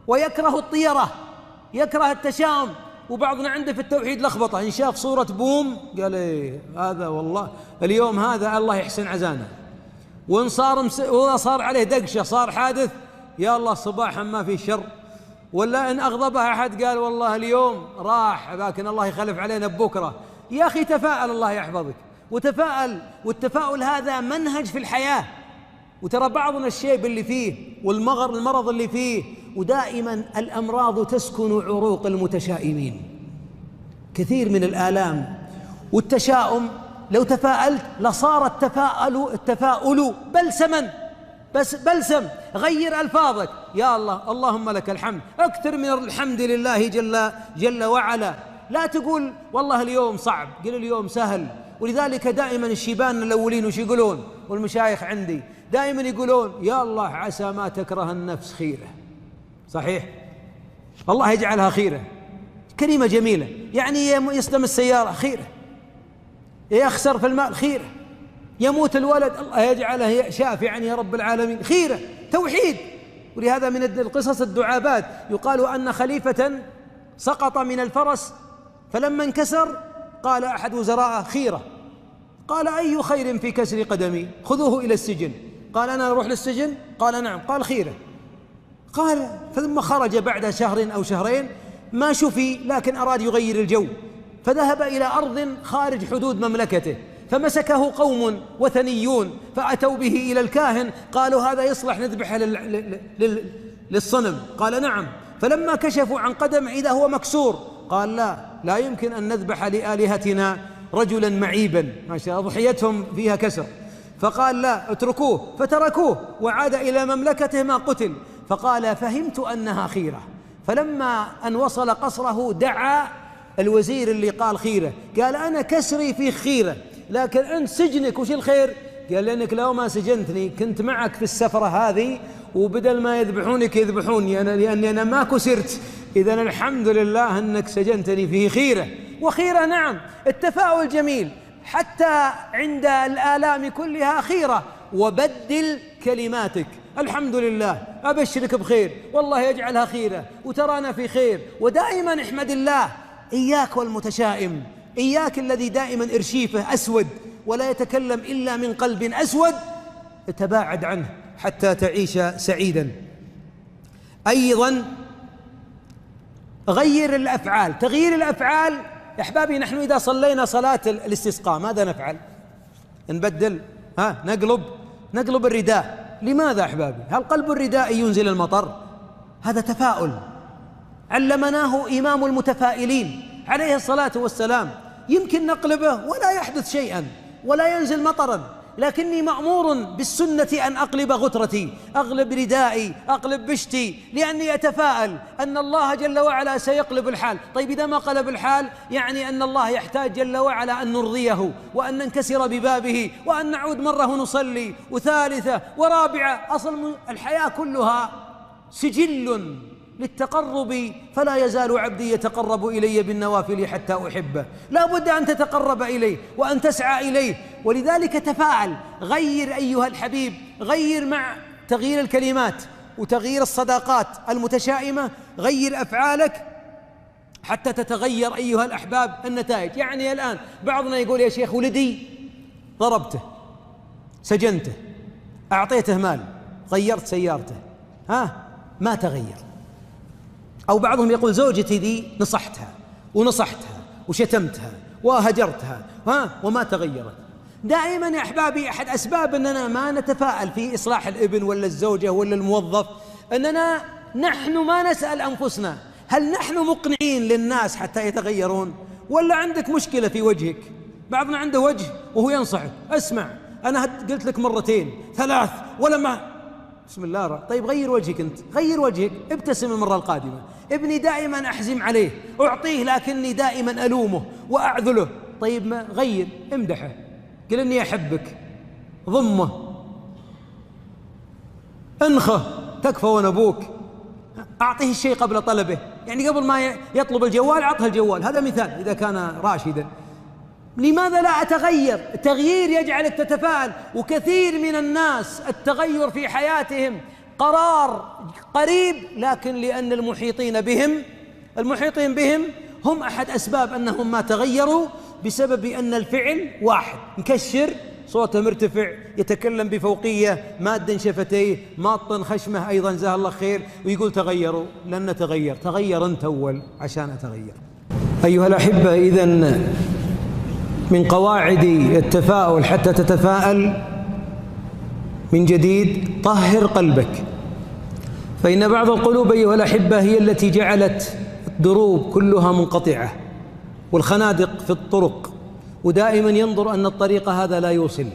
ويكره الطيرة، يكره التشاؤم. وبعضنا عنده في التوحيد لخبطة، إن شاف صورة بوم قال إيه هذا والله اليوم هذا الله يحسن عزانه، وإن صار عليه دقشة صار حادث يا الله صباحا ما في شر. ولا إن أغضبها أحد قال والله اليوم راح لكن الله يخلف علينا بكرة. يا أخي تفاءل الله يحفظك وتفاءل. والتفاؤل هذا منهج في الحياة. وترى بعضنا الشيب اللي فيه والمرض اللي فيه، ودائما الأمراض تسكن عروق المتشائمين، كثير من الآلام والتشاؤم. لو تفاءلت لصار التفاؤل بلسم. غير ألفاظك، يا الله اللهم لك الحمد، أكثر من الحمد لله جل وعلا. لا تقول والله اليوم صعب، قل اليوم سهل. ولذلك دائما الشيبان الأولين وش يقولون، والمشايخ عندي دائما يقولون يا الله عسى ما تكره النفس خيرة. صحيح، الله يجعلها خيرة، كلمة جميلة. يعني يصدم السيارة خيرة، يخسر في المال خيرة، يموت الولد الله يجعله شافعا يا رب العالمين خيرة. توحيد. ولهذا من القصص الدعابات يقال أن خليفة سقط من الفرس فلما انكسر قال أحد وزراءه خيرة. قال أي خير في كسر قدمي؟ خذوه إلى السجن. قال أنا أروح للسجن؟ قال نعم. قال خيرة. قال ثم خرج بعد شهر أو شهرين ما شفي لكن أراد يغير الجو، فذهب إلى أرض خارج حدود مملكته، فمسكه قوم وثنيون فأتوا به إلى الكاهن، قالوا هذا يصلح نذبحه للصنم، قال نعم. فلما كشفوا عن قدم إذا هو مكسور، قال لا يمكن أن نذبح لآلهتنا رجلا معيبا، ما شاء الله ضحيتهم فيها كسر. فقال لا اتركوه، فتركوه وعاد إلى مملكته ما قتل. فقال فهمت أنها خيرة. فلما أن وصل قصره دعا الوزير اللي قال خيرة، قال أنا كسري في خيرة، لكن أنت سجنك وش الخير؟ قال لأنك لو ما سجنتني كنت معك في السفرة هذه، وبدل ما يذبحونك يذبحوني أنا، لأني أنا ما كسرت. إذن الحمد لله أنك سجنتني فيه خيرة. وخيرة نعم، التفاؤل جميل حتى عند الآلام كلها خيرة. وبدل كلماتك، الحمد لله أبشرك بخير، والله يجعلها خيرة، وترانا في خير، ودائما احمد الله. إياك والمتشائم، إياك الذي دائما إرشيفه أسود ولا يتكلم إلا من قلب أسود، تباعد عنه حتى تعيش سعيدا. أيضا غير الأفعال. تغيير الأفعال يا أحبابي، نحن إذا صلينا صلاة الاستسقاء ماذا نفعل؟ نبدل، نقلب الرداء. لماذا أحبابي؟ هل قلب الرداء ينزل المطر؟ هذا تفاؤل علمناه إمام المتفائلين عليه الصلاة والسلام. يمكن نقلبه ولا يحدث شيئا ولا ينزل مطرا، لكني مأمور بالسنة أن أقلب غترتي، أقلب ردائي، أقلب بشتي، لأني أتفاءل أن الله جل وعلا سيقلب الحال. طيب إذا ما قلب الحال يعني أن الله يحتاج جل وعلا أن نرضيه، وأن ننكسر ببابه، وأن نعود مرة ونصلي وثالثة ورابعة. أصل الحياة كلها سجل للتقرب، فلا يزال عبدي يتقرب إلي بالنوافل حتى أحبه. لا بد أن تتقرب إليه وأن تسعى إليه. ولذلك تفاعل، غير أيها الحبيب، غير مع تغيير الكلمات وتغيير الصداقات المتشائمة، غير أفعالك حتى تتغير أيها الأحباب النتائج. يعني الآن بعضنا يقول يا شيخ ولدي ضربته، سجنته، أعطيته مال، غيرت سيارته، ما تغير. أو بعضهم يقول زوجتي ذي نصحتها وشتمتها وهجرتها وما تغيرت. دائما يا أحبابي أحد أسباب أننا ما نتفاءل في إصلاح الابن ولا الزوجة ولا الموظف أننا نحن ما نسأل أنفسنا هل نحن مقنعين للناس حتى يتغيرون، ولا عندك مشكلة في وجهك؟ بعضنا عنده وجه وهو ينصحك، اسمع أنا قلت لك مرتين ثلاث ولا ما، بسم الله الرحمن. طيب غير وجهك، أنت غير وجهك، ابتسم المرة القادمة. ابني دائما أحزم عليه، أعطيه لكني دائما ألومه وأعذله. طيب ما غير، امدحه، قل إني أحبك، ضمه، انخه، تكفى وأنا أبوك. أعطيه الشيء قبل طلبه، يعني قبل ما يطلب الجوال أعطه الجوال. هذا مثال إذا كان راشدا. لماذا لا أتغير؟ التغيير يجعلك تتفاعل. وكثير من الناس التغير في حياتهم قرار قريب، لكن لأن المحيطين بهم هم أحد أسباب أنهم ما تغيروا، بسبب أن الفعل واحد، مكشر، صوته مرتفع، يتكلم بفوقية، ماد شفتيه، ماطن خشمه أيضا جزاه الله خير، ويقول تغيروا. لن نتغير، تغير أنت أول عشان أتغير. أيها الأحبة، إذن من قواعد التفاؤل حتى تتفاءل من جديد طهر قلبك، فإن بعض القلوب أيها الأحبة هي التي جعلت الدروب كلها منقطعة والخنادق في الطرق، ودائما ينظر أن الطريق هذا لا يوصل.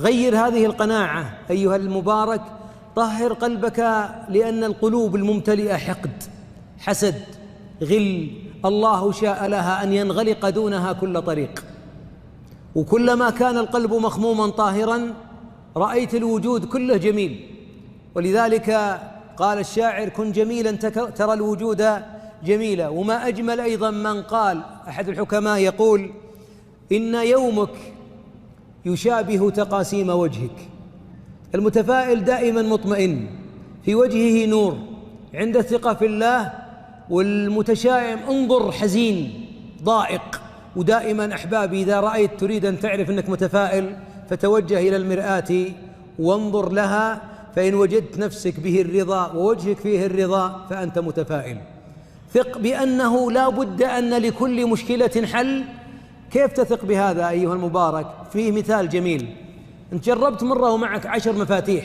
غير هذه القناعة أيها المبارك، طهر قلبك، لأن القلوب الممتلئة حقد، حسد، غل، الله شاء لها أن ينغلق دونها كل طريق. وكلما كان القلب مخموما طاهرا رأيت الوجود كله جميل. ولذلك قال الشاعر كن جميلا ترى الوجود جميلا. وما أجمل أيضا من قال، أحد الحكماء يقول إن يومك يشابه تقاسيم وجهك. المتفائل دائما مطمئن، في وجهه نور، عند الثقة في الله. والمتشائم انظر حزين ضائق. ودائما أحبابي إذا رأيت تريد أن تعرف أنك متفائل فتوجه إلى المرآة وانظر لها، فإن وجدت نفسك به الرضا ووجهك فيه الرضا فأنت متفائل. ثق بأنه لا بد أن لكل مشكلة حل. كيف تثق بهذا أيها المبارك؟ فيه مثال جميل. أنت جربت مرة ومعك 10 مفاتيح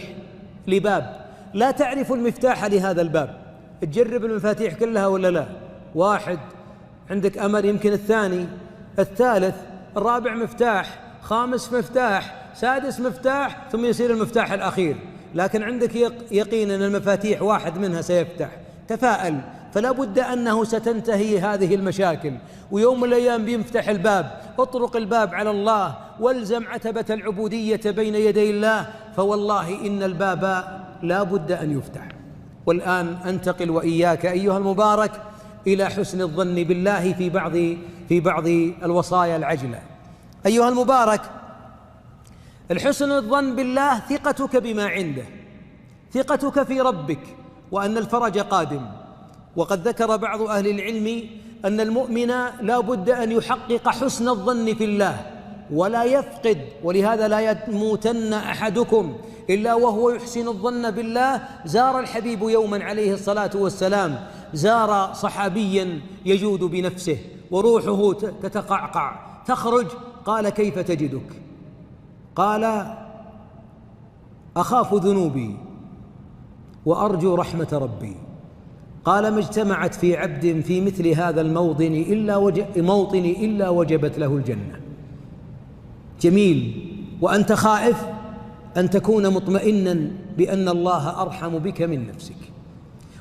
لباب، لا تعرف المفتاح لهذا الباب، تجرب المفاتيح كلها ولا لا؟ واحد عندك أمل، يمكن الثاني، الثالث، الرابع مفتاح، خامس مفتاح، سادس مفتاح، ثم يصير المفتاح الأخير، لكن عندك يقين أن المفاتيح واحد منها سيفتح. تفاءل، فلا بد أنه ستنتهي هذه المشاكل، ويوم من الأيام بيفتح الباب. اطرق الباب على الله، والزم عتبة العبودية بين يدي الله، فوالله إن الباب لا بد أن يفتح. والآن أنتقل وإياك أيها المبارك إلى حسن الظن بالله في بعض الوصايا العجلة. أيها المبارك، الحسن الظن بالله ثقتك بما عنده، ثقتك في ربك وأن الفرج قادم. وقد ذكر بعض أهل العلم أن المؤمن لا بد أن يحقق حسن الظن في الله ولا يفقد، ولهذا لا يموتن أحدكم إلا وهو يحسن الظن بالله. زار الحبيب يوما عليه الصلاة والسلام، زار صحابيا يجود بنفسه وروحه تتقعقع تخرج، قال: كيف تجدك؟ قال: أخاف ذنوبي وأرجو رحمة ربي. قال: ما اجتمعت في عبد في مثل هذا الموطن إلا وجبت له الجنة. جميل. وأنت خائف أن تكون مطمئنا بأن الله أرحم بك من نفسك.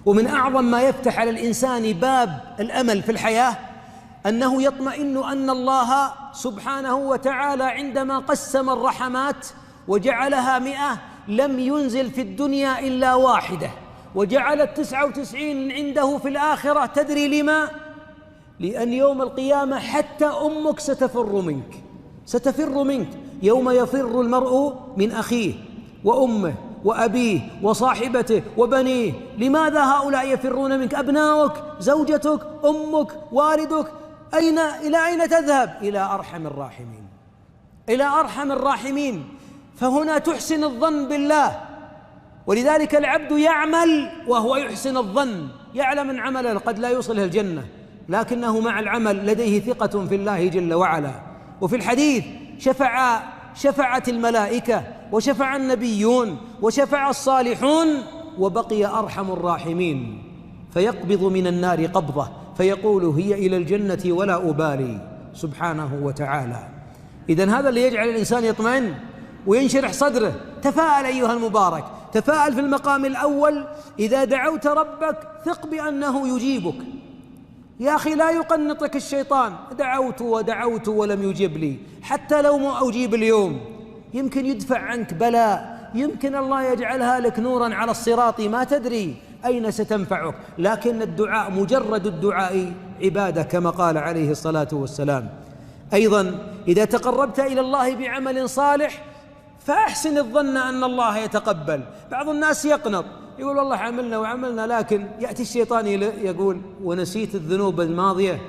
ومن أعظم ما يفتح على الإنسان باب الأمل في الحياة أنه يطمئن أن الله سبحانه وتعالى عندما قسم الرحمات وجعلها 100 لم ينزل في الدنيا إلا واحدة، وجعل 99 عنده في الآخرة. تدري لما؟ لأن يوم القيامة حتى أمك ستفر منك يوم يفر المرء من أخيه وأمه وأبيه وصاحبته وبنيه. لماذا هؤلاء يفرون منك؟ أبناؤك، زوجتك، أمك، والدك. إلى أين تذهب؟ إلى أرحم الراحمين، إلى أرحم الراحمين. فهنا تحسن الظن بالله. ولذلك العبد يعمل وهو يحسن الظن، يعلم أن عمله قد لا يوصله الجنة، لكنه مع العمل لديه ثقة في الله جل وعلا. وفي الحديث شفعت الملائكة وشفع النبيون وشفع الصالحون وبقي أرحم الراحمين، فيقبض من النار قبضة فيقول: هي إلى الجنة ولا أبالي، سبحانه وتعالى. إذن هذا اللي يجعل الإنسان يطمئن وينشرح صدره. تفاءل أيها المبارك، تفاءل في المقام الأول. إذا دعوت ربك ثق بأنه يجيبك. يا أخي لا يقنطك الشيطان، دعوت ودعوت ولم يجب لي، حتى لو ما أجيب اليوم يمكن يدفع عنك بلاء، يمكن الله يجعلها لك نورا على الصراط، ما تدري أين ستنفعك. لكن الدعاء، مجرد الدعاء عبادة كما قال عليه الصلاة والسلام. أيضا إذا تقربت إلى الله بعمل صالح فأحسن الظن أن الله يتقبل. بعض الناس يقنط، يقول: والله عملنا، لكن يأتي الشيطان يقول: ونسيت الذنوب الماضية؟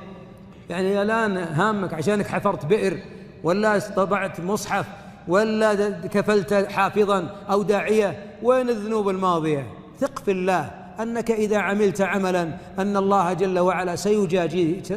يعني الآن هامك عشانك حفرت بئر ولا طبعت مصحف ولا كفلت حافظا أو داعية، وين الذنوب الماضية؟ ثق في الله أنك إذا عملت عملا أن الله جل وعلا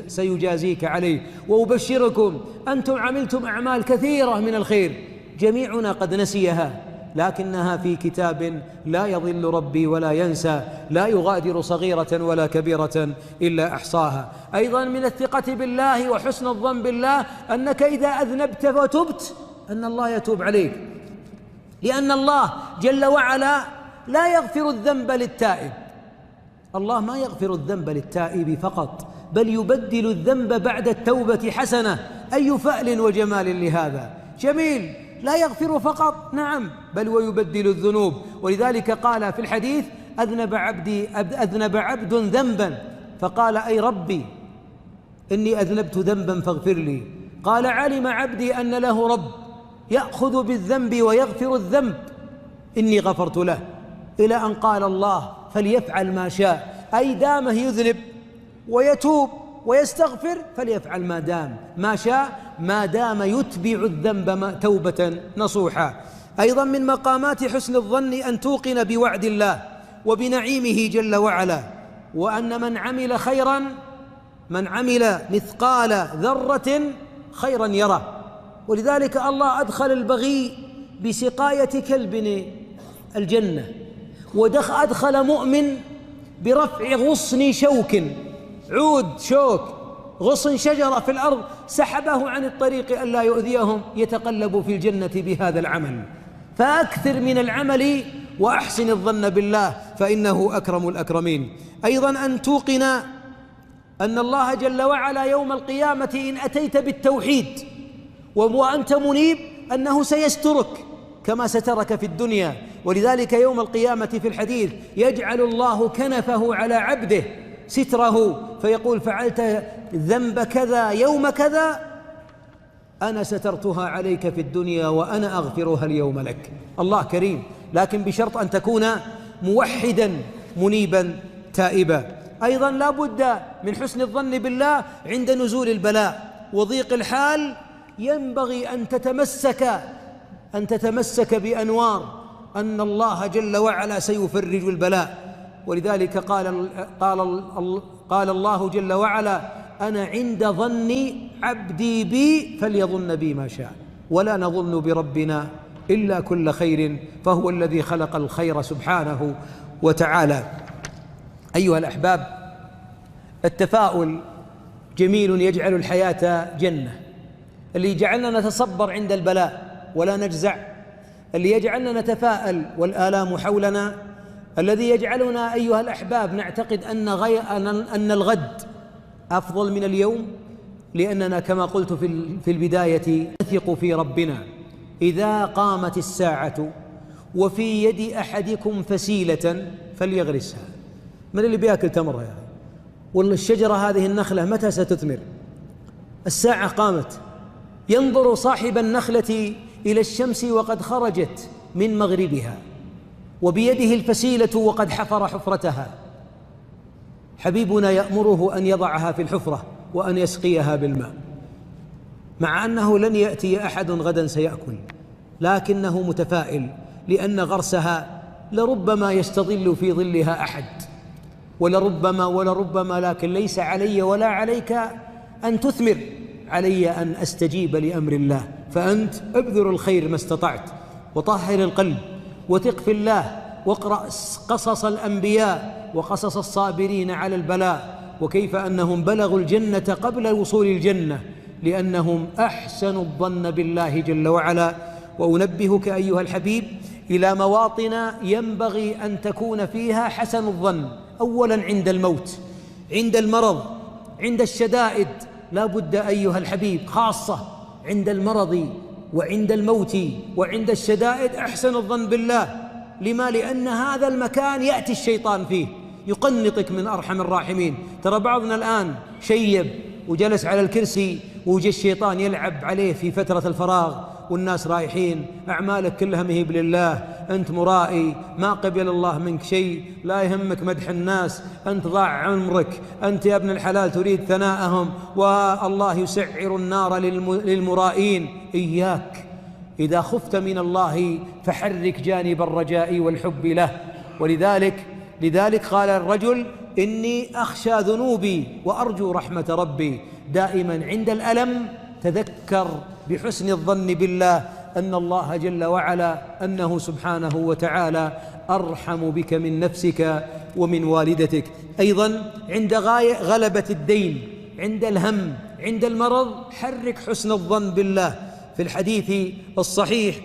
سيجازيك عليه. وأبشركم، أنتم عملتم أعمال كثيرة من الخير جميعنا قد نسيها، لكنها في كتاب لا يضل ربي ولا ينسى، لا يغادر صغيرة ولا كبيرة إلا أحصاها. أيضا من الثقة بالله وحسن الظن بالله أنك إذا أذنبت وتبت أن الله يتوب عليك، لأن الله جل وعلا لا يغفر الذنب للتائب. الله ما يغفر الذنب للتائب فقط، بل يبدل الذنب بعد التوبة حسنة. أي فأل وجمال لهذا! جميل. لا يغفر فقط، نعم، بل ويبدل الذنوب. ولذلك قال في الحديث: أذنب عبد ذنبا فقال: أي ربي إني أذنبت ذنبا فاغفر لي. قال: علم عبدي أن له رب يأخذ بالذنب ويغفر الذنب، إني غفرت له. إلى أن قال الله: فليفعل ما شاء، أي دامه يذنب ويتوب ويستغفر فليفعل ما شاء، ما دام يتبع الذنب توبة نصوحا. أيضا من مقامات حسن الظن أن توقن بوعد الله وبنعيمه جل وعلا. وأن من عمل مثقال ذرة خيرا يره. ولذلك الله أدخل البغي بسقاية كلب الجنة، وأدخل مؤمن برفع غصن شوك، عود شوك، غصن شجرة في الأرض سحبه عن الطريق ألا يؤذيهم، يتقلب في الجنة بهذا العمل. فأكثر من العمل وأحسن الظن بالله فإنه أكرم الأكرمين. أيضا أن توقن أن الله جل وعلا يوم القيامة إن أتيت بالتوحيد وأنت منيب أنه سيسترك كما سترك في الدنيا. ولذلك يوم القيامة في الحديث يجعل الله كنفه على عبده ستره فيقول: فعلت ذنب كذا يوم كذا، أنا سترتها عليك في الدنيا وأنا أغفرها اليوم لك. الله كريم، لكن بشرط أن تكون موحدا منيبا تائبا. أيضا لا بد من حسن الظن بالله عند نزول البلاء وضيق الحال. ينبغي أن تتمسك بأنوار أن الله جل وعلا سيفرج البلاء. ولذلك قال الله جل وعلا: أنا عند ظن عبدي بي فليظن بي ما شاء، ولا نظن بربنا إلا كل خير، فهو الذي خلق الخير سبحانه وتعالى. أيها الأحباب، التفاؤل جميل يجعل الحياة جنة، اللي يجعلنا نتصبر عند البلاء ولا نجزع، اللي يجعلنا نتفاءل والآلام حولنا، الذي يجعلنا أيها الأحباب نعتقد أن الغد أفضل من اليوم، لأننا كما قلت في البداية نثق في ربنا. إذا قامت الساعة وفي يد أحدكم فسيلة فليغرسها. من اللي بياكل تمرة يعني؟ والله الشجرة هذه النخلة متى ستثمر؟ الساعة قامت. ينظر صاحب النخلة إلى الشمس وقد خرجت من مغربها، وبيده الفسيلة وقد حفر حفرتها. حبيبنا يأمره أن يضعها في الحفرة وأن يسقيها بالماء، مع أنه لن يأتي أحد غدا سيأكل، لكنه متفائل لأن غرسها لربما يستظل في ظلها أحد، ولربما لكن ليس علي ولا عليك أن تثمر، علي أن أستجيب لأمر الله. فأنت ابذر الخير ما استطعت، وطهر القلب، وثق في الله، واقرأ قصص الأنبياء وقصص الصابرين على البلاء، وكيف أنهم بلغوا الجنة قبل وصول الجنة لأنهم أحسنوا الظن بالله جل وعلا. وأنبهك أيها الحبيب إلى مواطن ينبغي أن تكون فيها حسن الظن. أولا عند الموت، عند المرض، عند الشدائد، لا بد أيها الحبيب خاصة عند المرض وعند الموت وعند الشدائد أحسن الظن بالله. لما؟ لأن هذا المكان يأتي الشيطان فيه يقنطك من أرحم الراحمين. ترى بعضنا الآن شيب وجلس على الكرسي وجاء الشيطان يلعب عليه في فترة الفراغ، والناس رايحين، أعمالك كلها مهيب لله، أنت مرائي، ما قبل الله منك شيء، لا يهمك مدح الناس، أنت ضاع عمرك، أنت يا ابن الحلال تريد ثناءهم، والله يسعر النار للمرائين. إياك إذا خفت من الله فحرك جانب الرجاء والحب له. لذلك قال الرجل: إني أخشى ذنوبي وأرجو رحمة ربي. دائما عند الألم تذكر بحسن الظن بالله أن الله جل وعلا أنه سبحانه وتعالى أرحم بك من نفسك ومن والدتك. أيضا عند غلبة الدين، عند الهم، عند المرض، حرك حسن الظن بالله. في الحديث الصحيح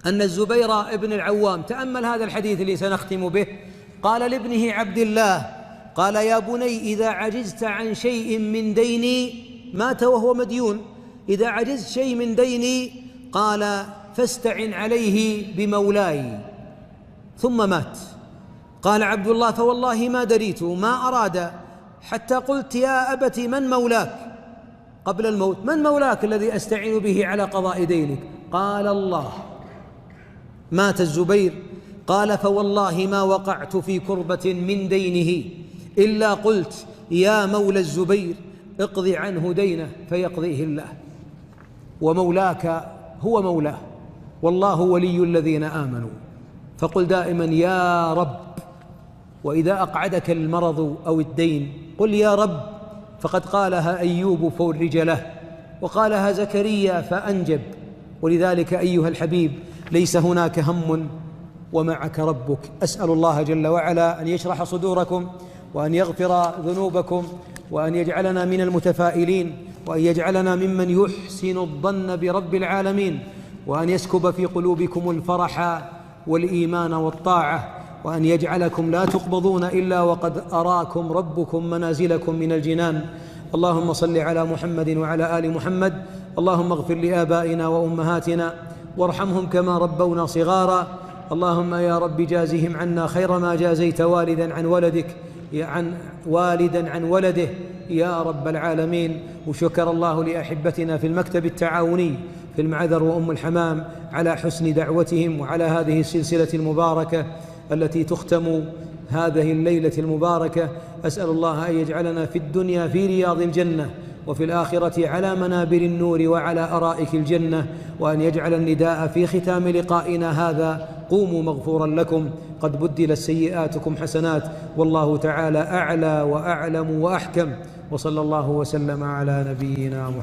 أن الزبير ابن العوام، تأمل هذا الحديث اللي سنختم به، قال لابنه عبد الله: قال يا بني إذا عجزت عن شيء من ديني، مات وهو مديون، إذا عجزت شيء من ديني قال فاستعن عليه بمولاي، ثم مات. قال عبد الله: فوالله ما دريت ما أراد حتى قلت يا أبت من مولاك؟ قبل الموت: من مولاك الذي أستعين به على قضاء دينك؟ قال الله. مات الزبير. قال فوالله ما وقعت في كربة من دينه إلا قلت يا مولى الزبير اقض عنه دينه فيقضيه الله، ومولاك هو مولاه، والله ولي الذين آمنوا. فقل دائما يا رب وإذا أقعدك المرض أو الدين قل يا رب، فقد قالها أيوب فورج له، وقالها زكريا فأنجب. ولذلك أيها الحبيب ليس هناك هم ومعك ربك. أسأل الله جل وعلا أن يشرح صدوركم، وأن يغفر ذنوبكم، وأن يجعلنا من المتفائلين، وأن يجعلنا ممن يحسن الظن برب العالمين، وأن يسكب في قلوبكم الفرح والإيمان والطاعة، وأن يجعلكم لا تقبضون إلا وقد أراكم ربكم منازلكم من الجنان. اللهم صل على محمد وعلى آل محمد. اللهم اغفر لآبائنا وأمهاتنا وارحمهم كما ربونا صغارا. اللهم يا رب جازهم عنا خير ما جازيت والدا عن ولده يا رب العالمين. وشكر الله لأحبتنا في المكتب التعاوني في المعذر وأم الحمام على حسن دعوتهم، وعلى هذه السلسلة المباركة التي تختم هذه الليلة المباركة. أسأل الله أن يجعلنا في الدنيا في رياض الجنة، وفي الآخرة على منابر النور وعلى أرائك الجنة، وأن يجعل النداء في ختام لقائنا هذا: قوموا مغفورا لكم، قد بدلت سيئاتكم حسنات، والله تعالى أعلى وأعلم وأحكم. وصلى الله وسلم على نبينا محمد.